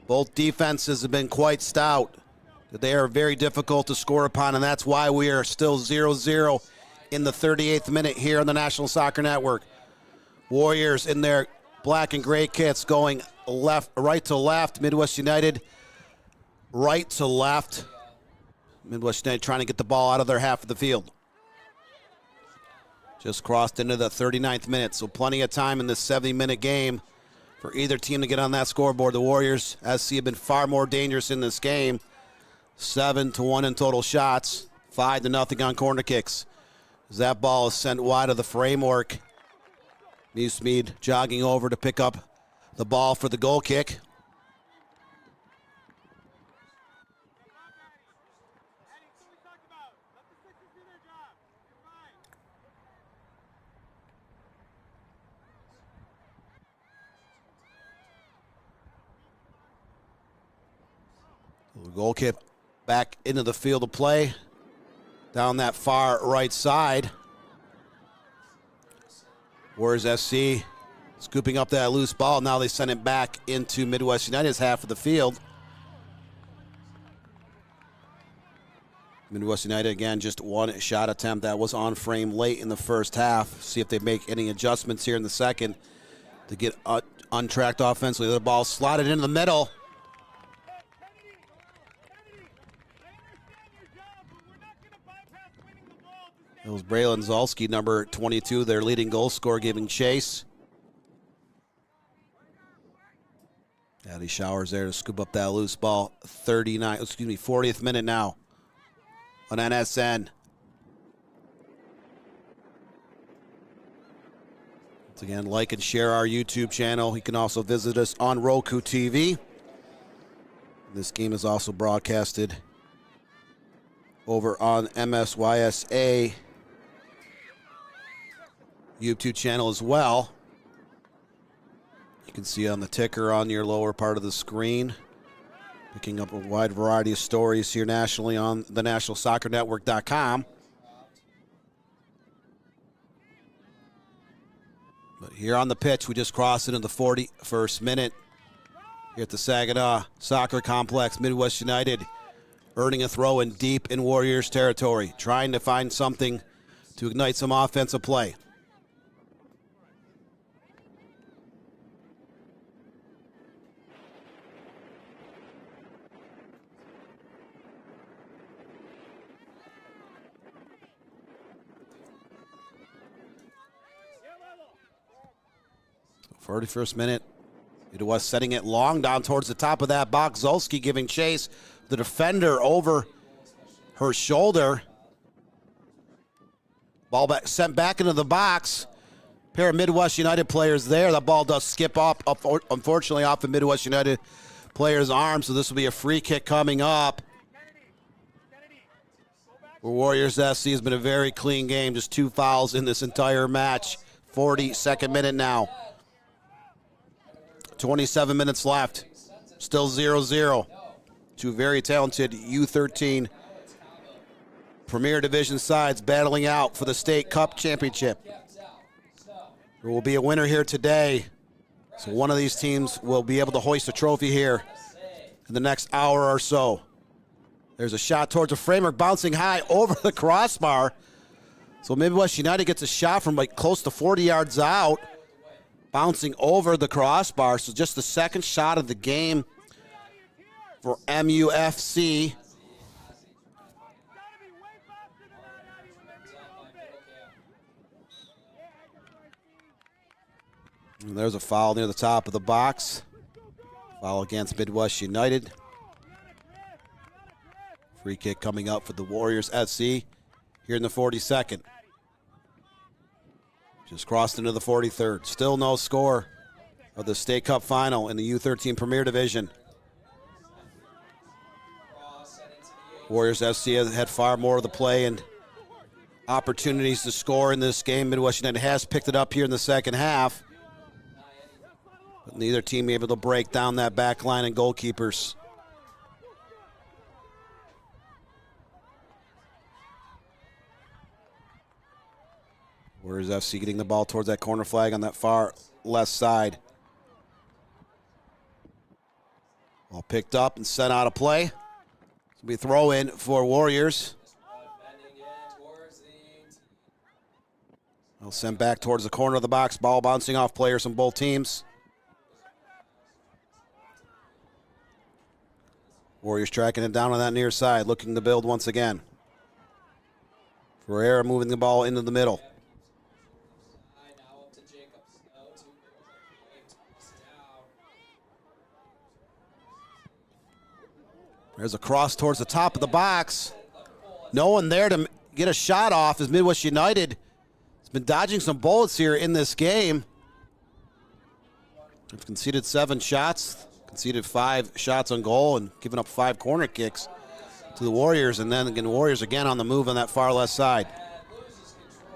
Both defenses have been quite stout. They are very difficult to score upon, and that's why we are still 0-0 in the 38th minute here on the National Soccer Network. Warriors in their black and gray kits going right to left. Midwest United right to left. Midwest United trying to get the ball out of their half of the field. Just crossed into the 39th minute, so plenty of time in this 70-minute game for either team to get on that scoreboard. The Warriors SC have been far more dangerous in this game. 7-1 in total shots, 5-0 on corner kicks. As that ball is sent wide of the framework. Musemead jogging over to pick up the ball for the goal kick. The goal kick back into the field of play down that far right side. Warriors SC scooping up that loose ball. Now they send it back into Midwest United's half of the field. Midwest United, again, just one shot attempt that was on frame late in the first half. See if they make any adjustments here in the second to get untracked offensively. The ball slotted into the middle. It was Braylon Zalski, number 22, their leading goal scorer, giving chase. He showers there to scoop up that loose ball. 40th minute now on NSN. Once again, like and share our YouTube channel. You can also visit us on Roku TV. This game is also broadcasted over on MSYSA YouTube channel as well. You can see on the ticker on your lower part of the screen. Picking up a wide variety of stories here nationally on the NationalSoccerNetwork.com. But here on the pitch, we just crossed into the 41st minute here at the Saginaw Soccer Complex. Midwest United earning a throw in deep in Warriors territory, trying to find something to ignite some offensive play. So 41st minute. It was setting it long down towards the top of that box. Zolski giving chase. The defender over her shoulder. Ball sent back into the box. Pair of Midwest United players there. The ball does skip up, unfortunately, off the Midwest United player's arm. So this will be a free kick coming up. For Warriors SC has been a very clean game. Just 2 fouls in this entire match. 42nd minute now. 27 minutes left. Still 0-0. Two very talented U13 Premier Division sides battling out for the State Cup Championship. There will be a winner here today. So one of these teams will be able to hoist a trophy here in the next hour or so. There's a shot towards the framework, bouncing high over the crossbar. So Midwest United gets a shot from like close to 40 yards out, bouncing over the crossbar. So just the second shot of the game for MUFC. And there's a foul near the top of the box. Foul against Midwest United. Free kick coming up for the Warriors SC here in the 42nd. Just crossed into the 43rd. Still no score of the State Cup final in the U13 Premier Division. Warriors SC has had far more of the play and opportunities to score in this game. Midwest United has picked it up here in the second half. But neither team able to break down that back line and goalkeepers. Warriors FC getting the ball towards that corner flag on that far left side. Ball picked up and sent out of play. This will be a throw in for Warriors. Well, sent back towards the corner of the box. Ball bouncing off players from both teams. Warriors tracking it down on that near side, looking to build once again. Ferreira moving the ball into the middle. There's a cross towards the top of the box. No one there to get a shot off as Midwest United has been dodging some bullets here in this game. They've conceded 7 shots, conceded 5 shots on goal, and given up 5 corner kicks to the Warriors. And then again, Warriors again on the move on that far left side.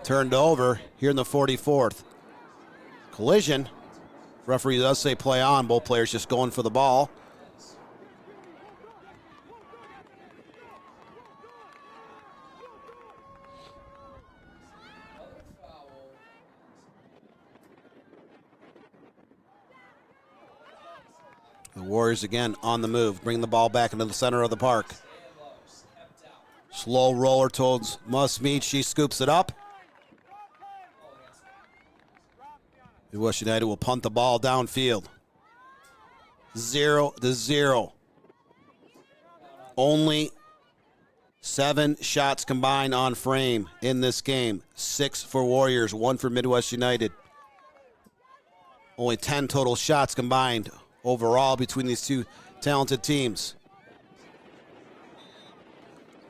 Turned over here in the 44th. Collision. Referee does say play on. Both players just going for the ball. The Warriors again on the move, bring the ball back into the center of the park. Slow roller towards Must Meet. She scoops it up. Midwest United will punt the ball downfield. 0-0. Only 7 shots combined on frame in this game. 6 for Warriors, 1 for Midwest United. Only 10 total shots combined overall between these two talented teams.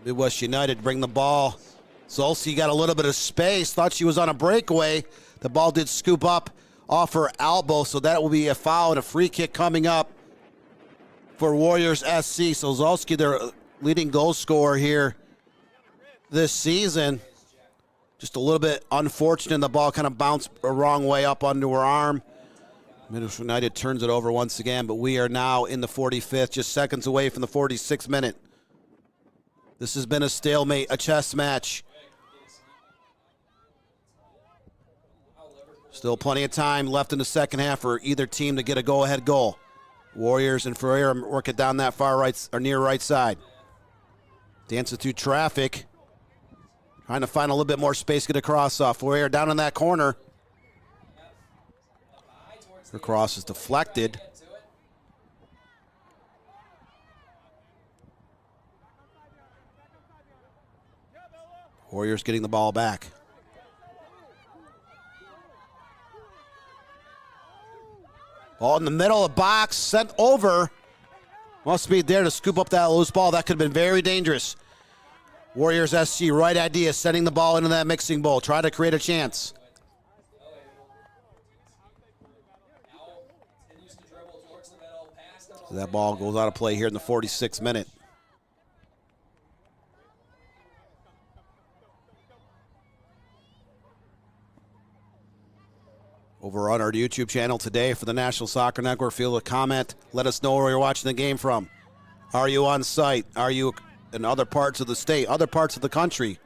Midwest United bring the ball. Zolski got a little bit of space, thought she was on a breakaway. The ball did scoop up off her elbow, so that will be a foul and a free kick coming up for Warriors SC. So Zolski, their leading goal scorer here this season. Just a little bit unfortunate. The ball kind of bounced the wrong way up onto her arm. Midwest United turns it over once again, but we are now in the 45th, just seconds away from the 46th minute. This has been a stalemate, a chess match. Still plenty of time left in the second half for either team to get a go-ahead goal. Warriors and Ferreira work it down that far right or near right side. Dancing through traffic. Trying to find a little bit more space to get a cross off. Ferreira down in that corner. Her cross is deflected. Warriors getting the ball back. Ball in the middle of the box, sent over. Must be there to scoop up that loose ball. That could have been very dangerous. Warriors SC, right idea, sending the ball into that mixing bowl. Try to create a chance. So that ball goes out of play here in the 46th minute. Over on our YouTube channel today for the National Soccer Network, feel a comment. Let us know where you're watching the game from. Are you on site? Are you in other parts of the state, other parts of the country,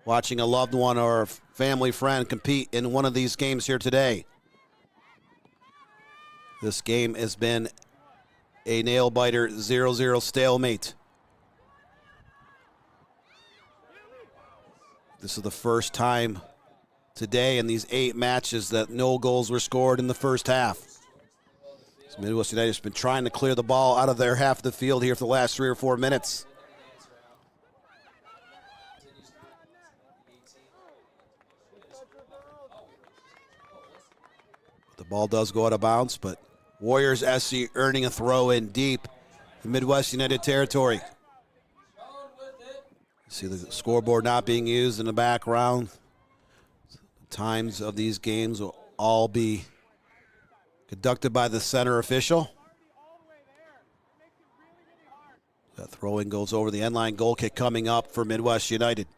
watching a loved one or a family friend compete in one of these games here today? This game has been a nail-biter 0-0 stalemate. This is the first time today in these 8 matches that no goals were scored in the first half. So Midwest United has been trying to clear the ball out of their half of the field here for the last 3 or 4 minutes. The ball does go out of bounds, but Warriors SC earning a throw in deep in Midwest United territory. See the scoreboard not being used in the background. Times of these games will all be conducted by the center official. That throw-in goes over the end line. Goal kick coming up for Midwest United.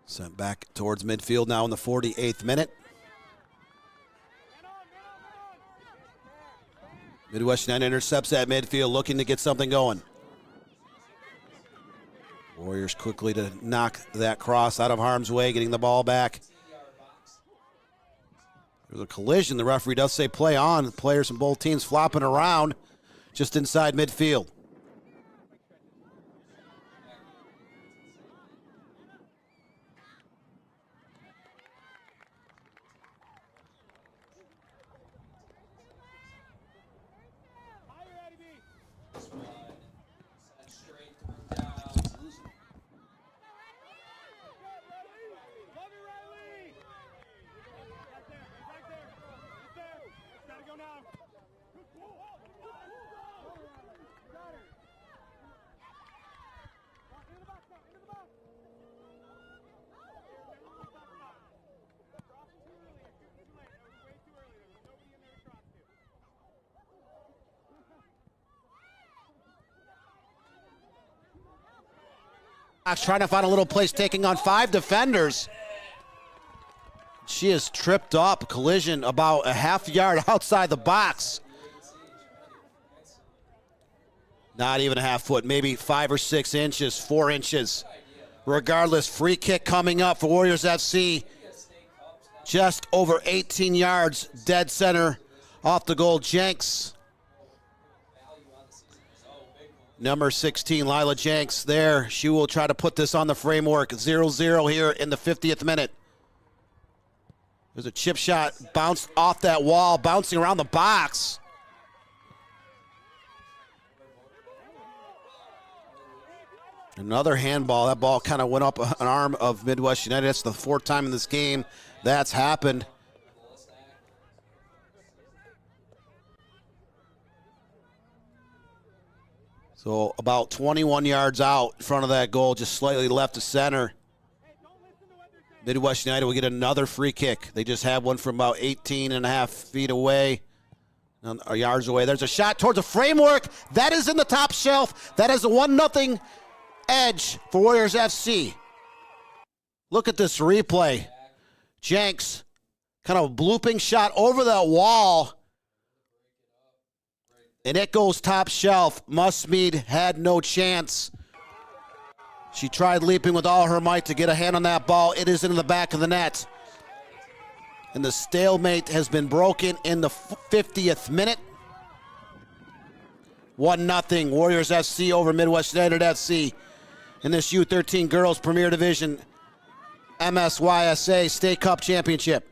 Sent back towards midfield now in the 48th minute. Midwest United intercepts at midfield, looking to get something going. Warriors quickly to knock that cross out of harm's way, getting the ball back. There's a collision. The referee does say play on. Players from both teams flopping around just inside midfield. Trying to find a little place, taking on 5 defenders. She is tripped up. Collision about a half yard outside the box. Not even a half foot, maybe 5 or 6 inches, 4 inches. Regardless, free kick coming up for Warriors FC. just over 18 yards, dead center off the goal. Jenks, number 16, Lila Jenks there. She will try to put this on the framework. 0-0 here in the 50th minute. There's a chip shot, bounced off that wall, bouncing around the box. Another handball. That ball kind of went up an arm of Midwest United. That's the fourth time in this game that's happened. So about 21 yards out in front of that goal, just slightly left of center. Midwest United will get another free kick. They just had one from about 18 and a half feet away, or yards away. There's a shot towards the framework. That is in the top shelf. That is a 1-0 edge for Warriors FC. Look at this replay. Jenks, kind of a blooping shot over that wall. And it goes top shelf. Mustmead had no chance. She tried leaping with all her might to get a hand on that ball. It is into the back of the net. And the stalemate has been broken in the 50th minute. 1-0 Warriors FC over Midwest United FC in this U13 Girls Premier Division MSYSA State Cup Championship.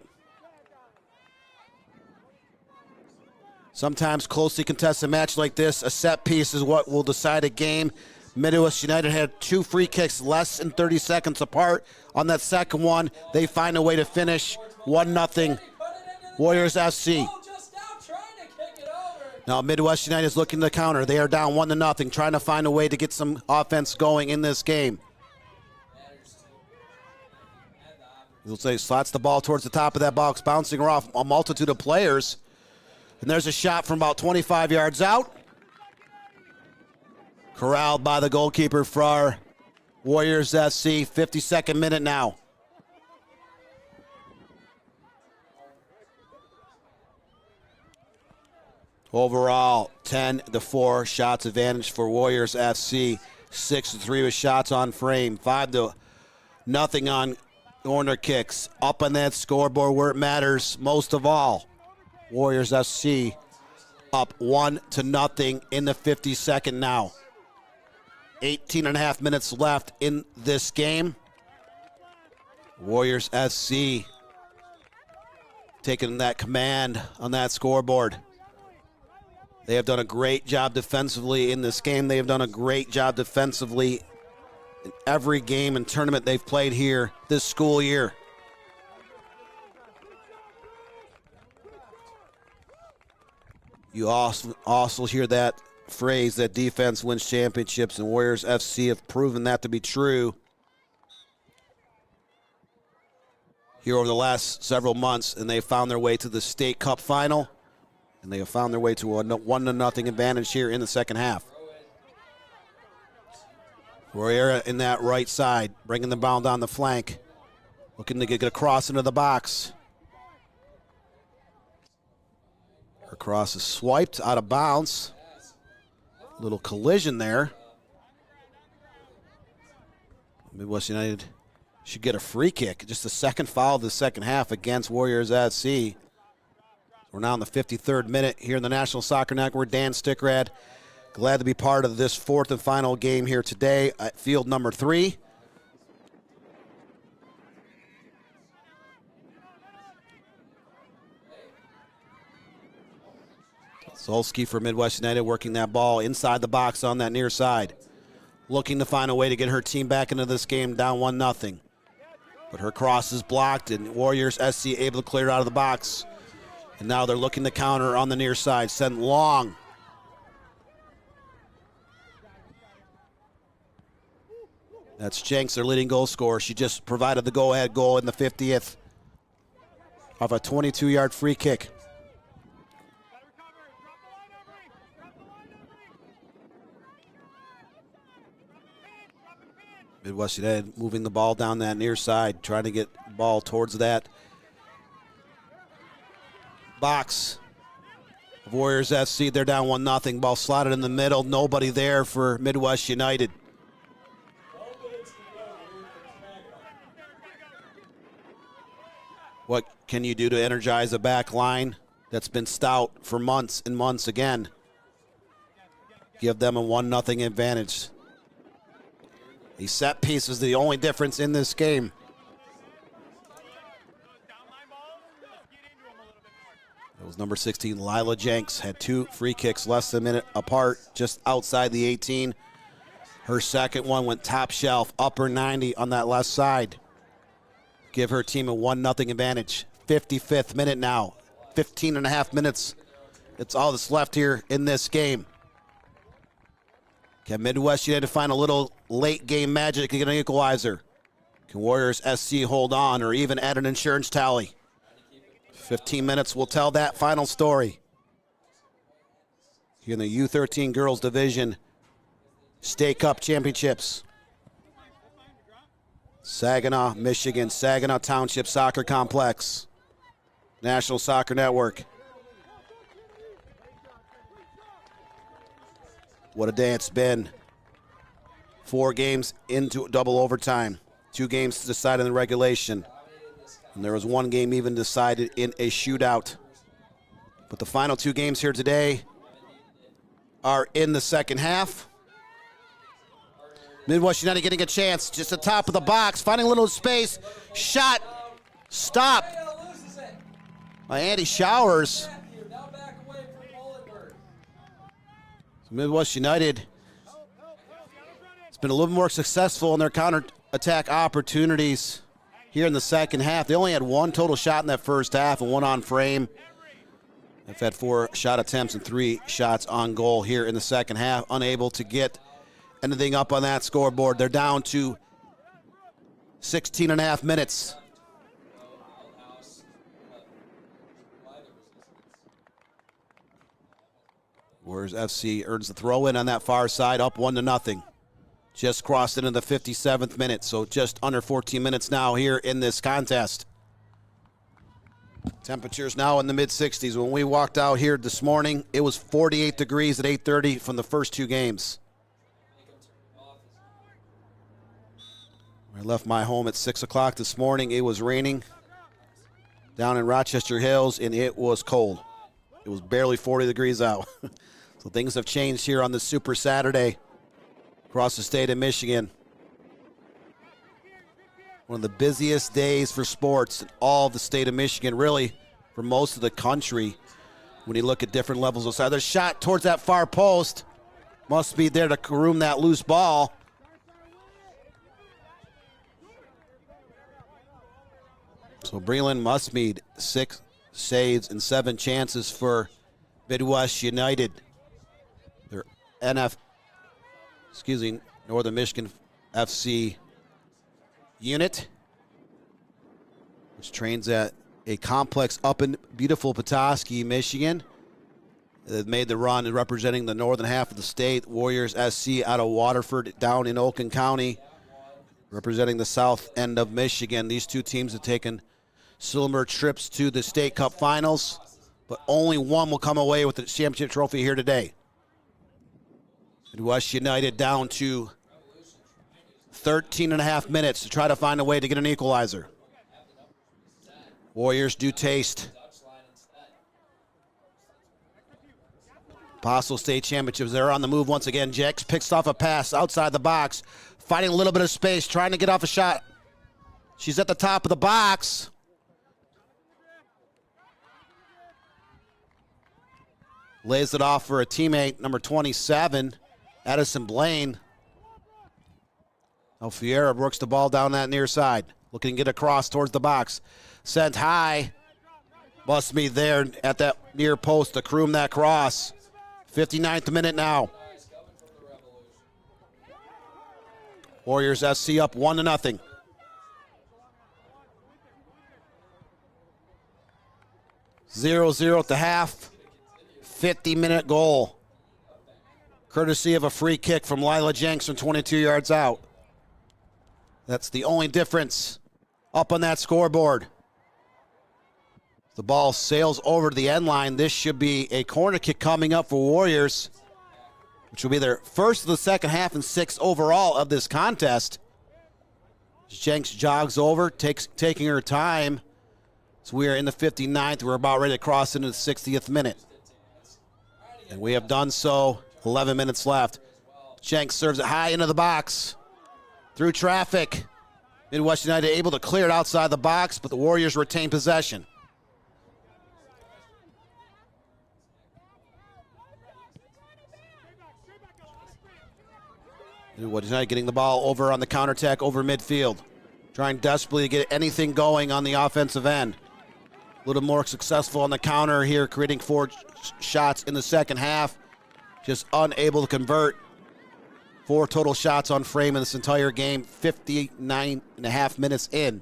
Sometimes closely contested match like this, a set piece is what will decide a game. Midwest United had 2 free kicks less than 30 seconds apart. On that second one, they find a way to finish 1-0 Warriors FC. Now Midwest United is looking to counter. They are down 1-0, trying to find a way to get some offense going in this game. You'll say slots the ball towards the top of that box, bouncing off a multitude of players. And there's a shot from about 25 yards out. Corralled by the goalkeeper for Warriors FC. 52nd minute now. Overall, 10-4 shots advantage for Warriors FC. 6-3 with shots on frame. 5-0 on corner kicks. Up on that scoreboard where it matters most of all. Warriors FC up 1-0 in the 52nd now. 18 and a half minutes left in this game. Warriors FC taking that command on that scoreboard. They have done a great job defensively in this game. They have done a great job defensively in every game and tournament they've played here this school year. You also hear that phrase that defense wins championships, and Warriors FC have proven that to be true here over the last several months, and they found their way to the State Cup final, and they have found their way to a 1-0 advantage here in the second half. Royera in that right side, bringing the ball down the flank, looking to get across into the box. Her cross is swiped out of bounds. Little collision there. Midwest United should get a free kick. Just the second foul of the second half against Warriors FC. We're now in the 53rd minute here in the National Soccer Network. Dan Stickrad, glad to be part of this fourth and final game here today at field number 3. Solski for Midwest United working that ball inside the box on that near side. Looking to find a way to get her team back into this game down 1-0. But her cross is blocked and Warriors SC able to clear it out of the box. And now they're looking to counter on the near side. Send long. That's Jenks, their leading goal scorer. She just provided the go-ahead goal in the 50th off a 22-yard free kick. Midwest United moving the ball down that near side, trying to get the ball towards that box. Warriors FC, they're down 1-0. Ball slotted in the middle. Nobody there for Midwest United. What can you do to energize a back line that's been stout for months and months again? Give them a 1-0 advantage. The set piece is the only difference in this game. It was number 16, Lila Jenks, had 2 free kicks less than a minute apart, just outside the 18. Her second one went top shelf, upper 90 on that left side. Give her team a 1-0 advantage. 55th minute now. 15 and a half minutes. It's all that's left here in this game. Can Midwest United find a little late game magic to get an equalizer? Can Warriors SC hold on or even add an insurance tally? 15 minutes will tell that final story. Here in the U13 Girls Division State Cup Championships. Saginaw, Michigan, Saginaw Township Soccer Complex. National Soccer Network. What a day it's been. 4 games into double overtime. 2 games decided in regulation. And there was 1 game even decided in a shootout. But the final 2 games here today are in the second half. Midwest United getting a chance, just the top of the box, finding a little space. Shot, stopped by Andy Showers. Midwest United has been a little more successful in their counter-attack opportunities here in the second half. They only had 1 total shot in that first half and 1 on frame. They've had 4 shot attempts and 3 shots on goal here in the second half. Unable to get anything up on that scoreboard. They're down to 16 and a half minutes. Warriors FC earns the throw in on that far side, up 1-0. Just crossed into the 57th minute, so just under 14 minutes now here in this contest. Temperatures now in the mid-60s. When we walked out here this morning, it was 48 degrees at 8:30 from the first 2 games. I left my home at 6 o'clock this morning. It was raining down in Rochester Hills, and it was cold. It was barely 40 degrees out. So things have changed here on this Super Saturday across the state of Michigan. One of the busiest days for sports in all of the state of Michigan, really for most of the country. When you look at different levels of side, there's a shot towards that far post. Must be there to groom that loose ball. So Breland Musmead, 6 saves and 7 chances for Midwest United. Their Northern Michigan FC unit, which trains at a complex up in beautiful Petoskey, Michigan. They've made the run representing the northern half of the state. Warriors SC out of Waterford down in Oakland County, representing the south end of Michigan. These 2 teams have taken similar trips to the state cup finals, but only one will come away with the championship trophy here today. Midwest United down to 13 and a half minutes to try to find a way to get an equalizer. Warriors do taste Apostle State Championships. They're on the move once again. Jex picks off a pass outside the box, fighting a little bit of space, trying to get off a shot. She's at the top of the box. Lays it off for a teammate, number 27, Addison Blaine. Alfiera works the ball down that near side, looking to get across towards the box. Sent high. Must be there at that near post to croom that cross. 59th minute now. Warriors SC up 1-0. Zero at the half. 50-minute goal. Courtesy of a free kick from Lila Jenks from 22 yards out. That's the only difference up on that scoreboard. The ball sails over to the end line. This should be a corner kick coming up for Warriors, which will be their first of the second half and 6th overall of this contest. Jenks jogs over, taking her time, So we are in the 59th. We're about ready to cross into the 60th minute. And we have done so. 11 minutes left. Jenks serves it high into the box. Through traffic. Midwest United able to clear it outside the box, but the Warriors retain possession. Midwest United getting the ball over on the counterattack over midfield. Trying desperately to get anything going on the offensive end. A little more successful on the counter here, creating 4 shots in the second half. Just unable to convert. 4 total shots on frame in this entire game, 59.5 minutes in.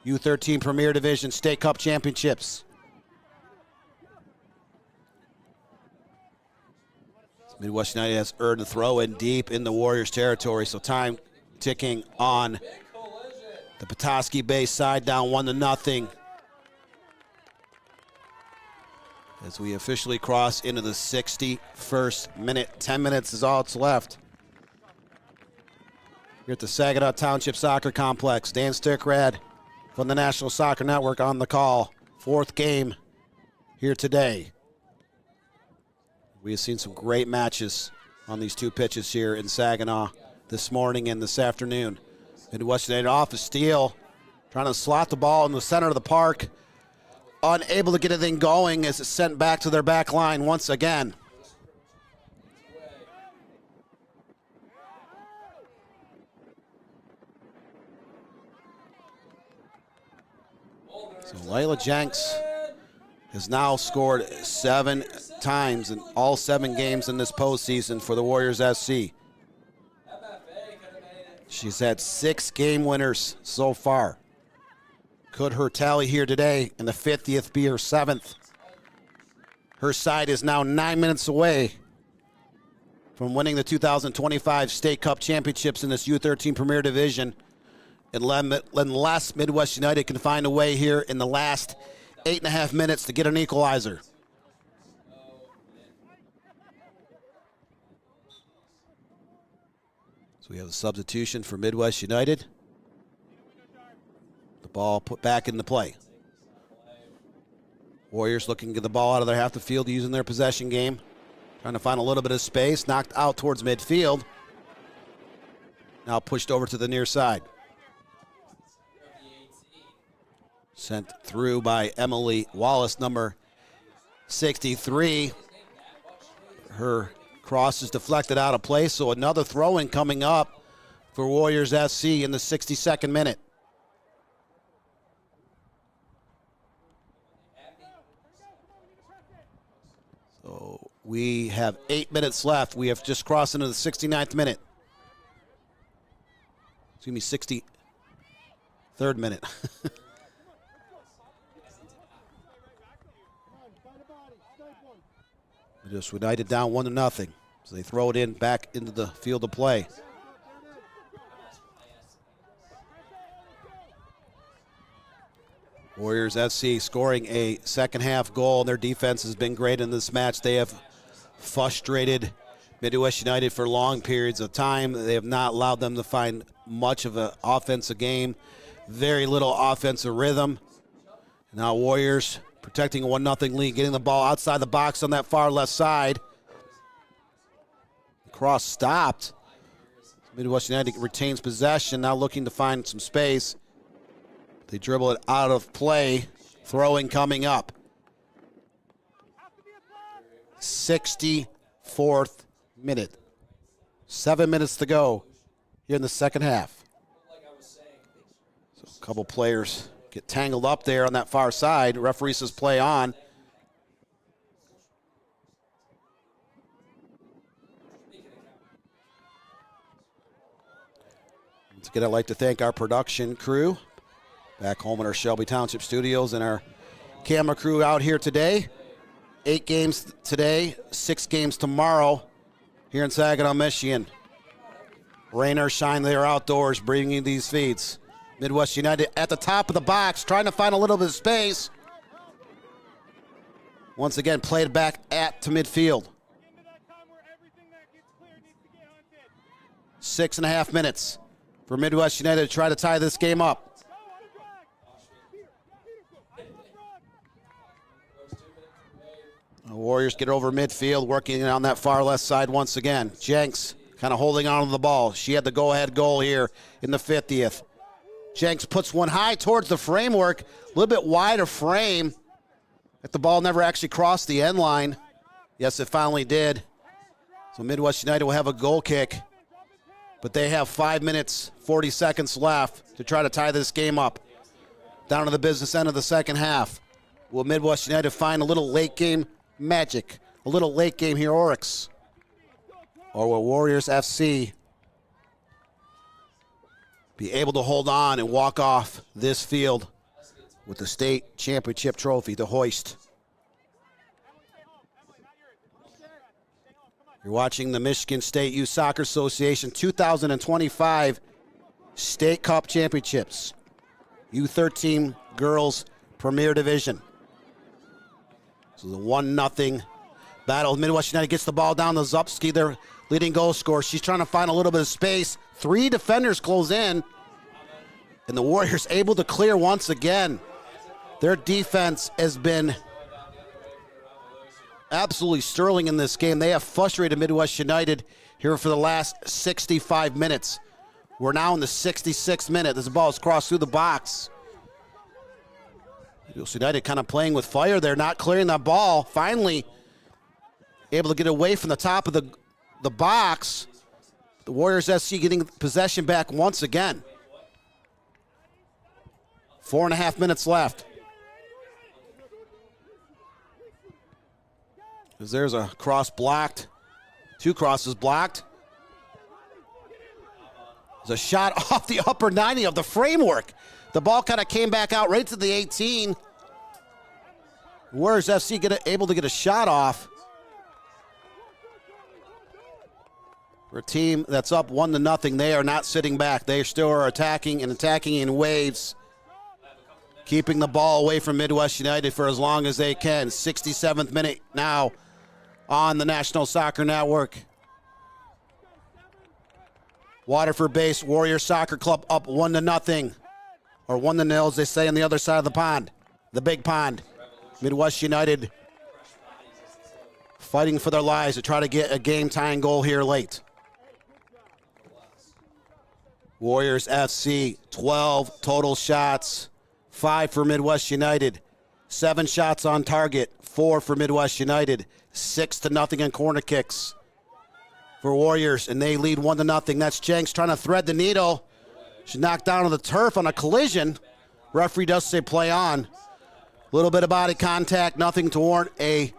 U13 Premier Division State Cup Championships. Midwest United has earned a throw in deep in the Warriors territory, so time ticking on the Petoskey Bay side, down 1-0. As we officially cross into the 61st minute. 10 minutes is all that's left. Here at the Saginaw Township Soccer Complex. Dan Stickrad from the National Soccer Network on the call. 4th game here today. We have seen some great matches on these 2 pitches here in Saginaw this morning and this afternoon. Midwest United off a steal, trying to slot the ball in the center of the park. Unable to get anything going as it's sent back to their back line once again. So Layla Jenks has now scored 7 times in all 7 games in this postseason for the Warriors SC. She's had 6 game winners so far. Could her tally here today in the 50th be her 7th? Her side is now 9 minutes away from winning the 2025 State Cup Championships in this U13 Premier Division. Unless Midwest United can find a way here in the last 8.5 minutes to get an equalizer. So we have a substitution for Midwest United. The ball put back into play. Warriors looking to get the ball out of their half the field using their possession game. Trying to find a little bit of space. Knocked out towards midfield. Now pushed over to the near side. Sent through by Emily Wallace, number 63. Her cross is deflected out of play, so another throw-in coming up for Warriors SC in the 62nd minute. So we have 8 minutes left. We have just crossed into the 69th minute. Excuse me, 63rd minute. Just United down 1-0. So they throw it in back into the field of play. Warriors SC scoring a second half goal. Their defense has been great in this match. They have frustrated Midwest United for long periods of time. They have not allowed them to find much of an offensive game. Very little offensive rhythm. Now Warriors protecting a 1-0 lead, getting the ball outside the box on that far left side. Cross stopped. Midwest United retains possession, now looking to find some space. They dribble it out of play. Throwing coming up. 64th minute. 7 minutes to go here in the second half. So a couple players get tangled up there on that far side. Referee says play on. Once again, I'd like to thank our production crew back home in our Shelby Township studios and our camera crew out here today. 8 games today, 6 games tomorrow here in Saginaw, Michigan. Rain or shine, they are outdoors bringing these feeds. Midwest United at the top of the box, trying to find a little bit of space. Once again, played back to midfield. 6.5 minutes for Midwest United to try to tie this game up. The Warriors get over midfield, working on that far left side once again. Jenks kind of holding on to the ball. She had the go-ahead goal here in the 50th. Jenks puts one high towards the framework, a little bit wider frame. If the ball never actually crossed the end line. Yes, it finally did. So Midwest United will have a goal kick. But they have 5 minutes, 40 seconds left to try to tie this game up. Down to the business end of the second half. Will Midwest United find a little late game magic? A little late game heroics? Or will Warriors FC be able to hold on and walk off this field with the state championship trophy to hoist? You're watching the Michigan State Youth Soccer Association 2025 State Cup Championships. U13 Girls Premier Division. So the 1-0 battle. Midwest United gets the ball down to Zupski, their leading goal scorer. She's trying to find a little bit of space. 3 defenders close in. And the Warriors able to clear once again. Their defense has been absolutely sterling in this game. They have frustrated Midwest United here for the last 65 minutes. We're now in the 66th minute. This ball is crossed through the box. Midwest United kind of playing with fire there, not clearing that ball. Finally able to get away from the top of the box. The Warriors SC getting possession back once again. 4.5 minutes left. As there's a cross blocked. 2 crosses blocked. There's a shot off the upper 90 of the framework. The ball kind of came back out right to the 18. Warriors FC able to get a shot off. For a team that's up 1-0, they are not sitting back. They still are attacking and attacking in waves. Keeping the ball away from Midwest United for as long as they can. 67th minute now on the National Soccer Network. Waterford-based Warrior Soccer Club up 1-0. Or 1-0, as they say on the other side of the pond. The big pond. Midwest United fighting for their lives to try to get a game-tying goal here late. Warriors FC, 12 total shots. 5 for Midwest United. 7 shots on target. 4 for Midwest United. 6-0 on corner kicks for Warriors, and they lead 1-0. That's Jenks trying to thread the needle. She's knocked down on the turf on a collision. Referee does say play on. A little bit of body contact, nothing to warrant a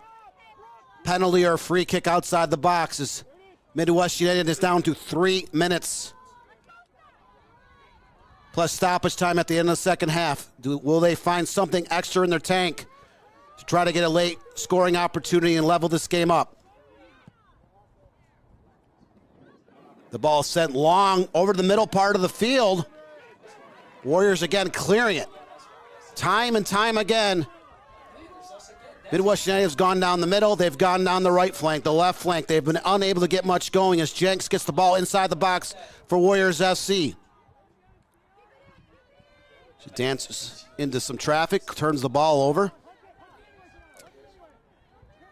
penalty or a free kick outside the box. As Midwest United is down to 3 minutes. Plus stoppage time at the end of the second half. Will they find something extra in their tank to try to get a late scoring opportunity and level this game up? The ball sent long over the middle part of the field. Warriors again clearing it. Time and time again. Midwest United has gone down the middle. They've gone down the right flank, the left flank. They've been unable to get much going as Jenks gets the ball inside the box for Warriors FC. She dances into some traffic, turns the ball over.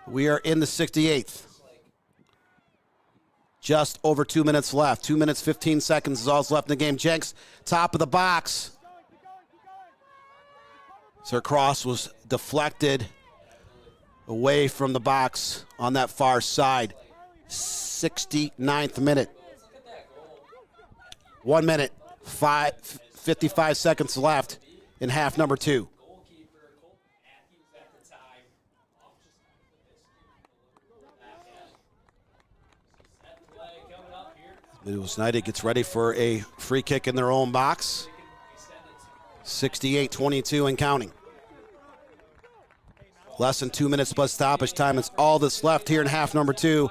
We are in the 68th. Just over 2 minutes left. 2 minutes, 15 seconds is all that's left in the game. Jenks, top of the box. So her cross was deflected away from the box on that far side. 69th minute. 1 minute, 55 seconds left in half number 2. Midwest United gets ready for a free kick in their own box. 68-22 and counting. Less than 2 minutes plus stoppage time. It's all that's left here in half number 2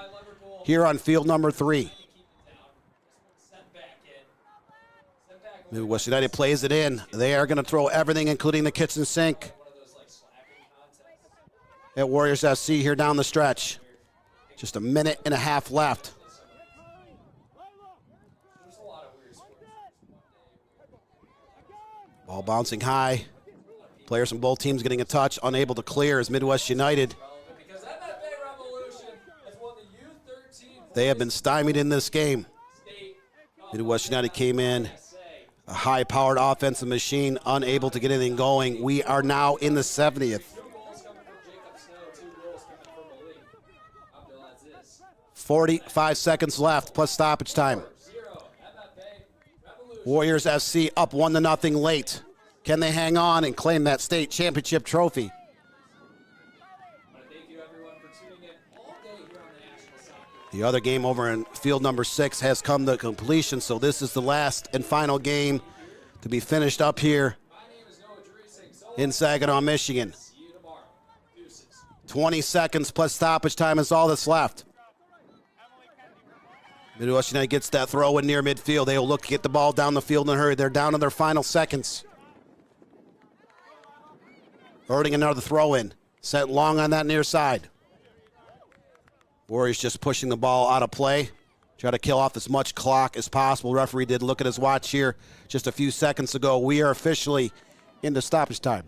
here on field number 3. Midwest United plays it in. They are going to throw everything, including the kitchen sink, at Warriors FC here down the stretch. Just a minute and a half left. Ball bouncing high. Players from both teams getting a touch, unable to clear as Midwest United They have been stymied in this game. Midwest United came in, a high-powered offensive machine, unable to get anything going. We are now in the 70th. 45 seconds left, plus stoppage time. Warriors FC up 1-0 late. Can they hang on and claim that state championship trophy? The other game over in field number 6 has come to completion, so this is the last and final game to be finished up here in Saginaw, Michigan. 20 seconds plus stoppage time is all that's left. Midwest United gets that throw in near midfield. They will look to get the ball down the field in a hurry. They're down to their final seconds. Earning another throw in. Set long on that near side. Warriors just pushing the ball out of play. Try to kill off as much clock as possible. Referee did look at his watch here just a few seconds ago. We are officially into stoppage time.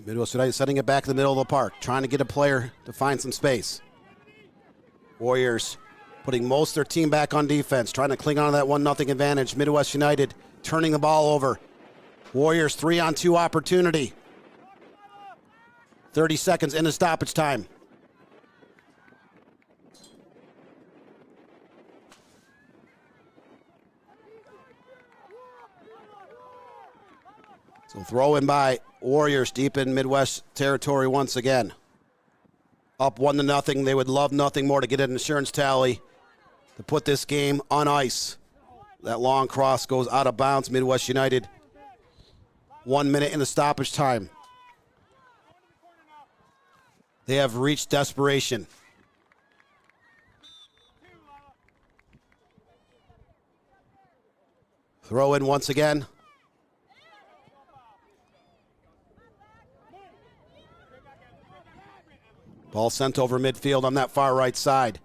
Midwest United setting it back in the middle of the park, trying to get a player to find some space. Warriors putting most of their team back on defense, trying to cling on to that 1-0 advantage. Midwest United turning the ball over. Warriors 3-on-2 opportunity. 30 seconds into stoppage time. So throw in by Warriors deep in Midwest territory once again. Up 1-0. They would love nothing more to get an insurance tally to put this game on ice. That long cross goes out of bounds. Midwest United 1 minute in the stoppage time. They have reached desperation. Throw in once again. Ball sent over midfield on that far right side.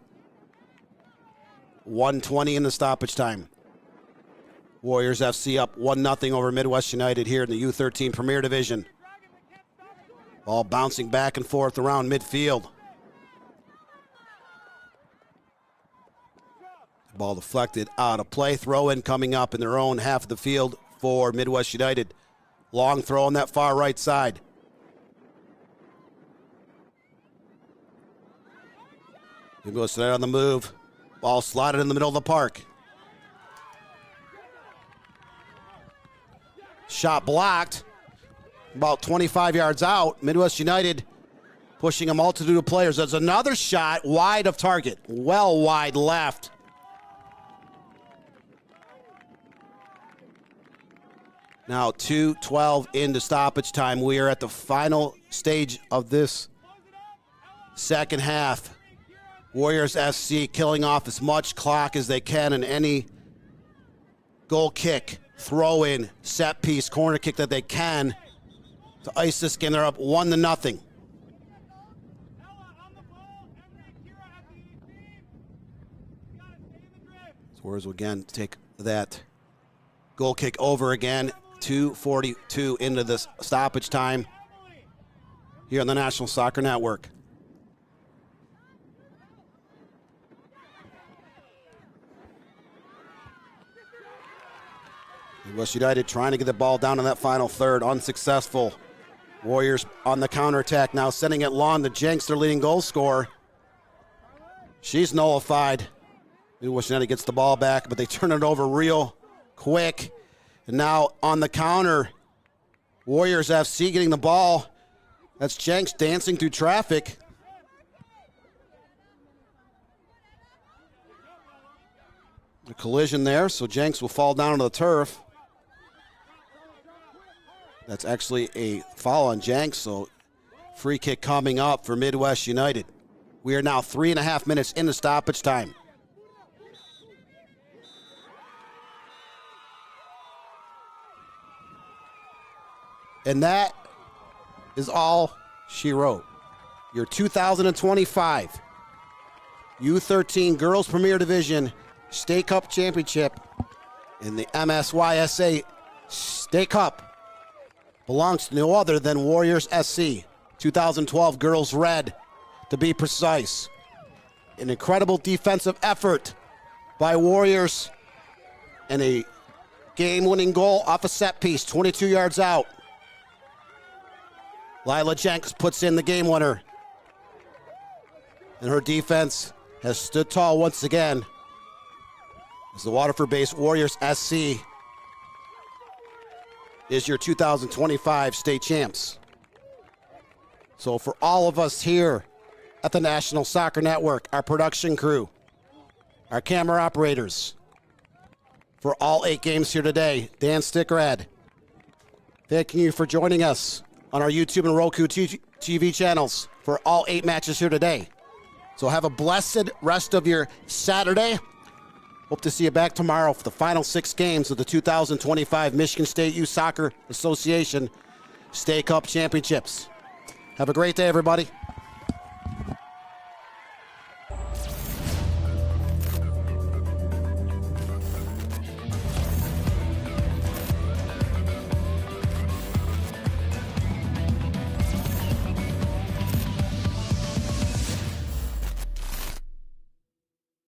1:20 in the stoppage time. Warriors FC up 1-0 over Midwest United here in the U13 Premier Division. Ball bouncing back and forth around midfield. Ball deflected out of play. Throw in coming up in their own half of the field for Midwest United. Long throw on that far right side. Midwest United on the move. Ball slotted in the middle of the park. Shot blocked. About 25 yards out. Midwest United pushing a multitude of players. There's another shot wide of target. Well wide left. Now 2:12 into stoppage time. We are at the final stage of this second half. Warriors FC killing off as much clock as they can in any goal kick, throw in, set piece, corner kick that they can to ice this game. They're up 1-0. Warriors will again take that goal kick over again. 2:42 into this stoppage time here on the National Soccer Network. Midwest United trying to get the ball down in that final third, unsuccessful. Warriors on the counterattack now, sending it long to Jenks, their leading goal scorer. She's nullified. Midwest United gets the ball back, but they turn it over real quick. And now on the counter, Warriors FC getting the ball. That's Jenks dancing through traffic. A collision there, so Jenks will fall down to the turf. That's actually a foul on Jenks, so free kick coming up for Midwest United. We are now 3.5 minutes into stoppage time. And that is all she wrote. Your 2025 U13 Girls Premier Division State Cup Championship in the MSYSA State Cup belongs to no other than Warriors SC. 2012 Girls Red, to be precise. An incredible defensive effort by Warriors and a game-winning goal off a set piece, 22 yards out. Lila Jenks puts in the game winner. And her defense has stood tall once again as the Waterford-based Warriors SC is your 2025 state champs. So for all of us here at the National Soccer Network, our production crew, our camera operators, for all 8 games here today, Dan Stickrad, thanking you for joining us on our YouTube and Roku TV channels for all 8 matches here today. So have a blessed rest of your Saturday. Hope to see you back tomorrow for the final 6 games of the 2025 Michigan State Youth Soccer Association State Cup Championships. Have a great day, everybody.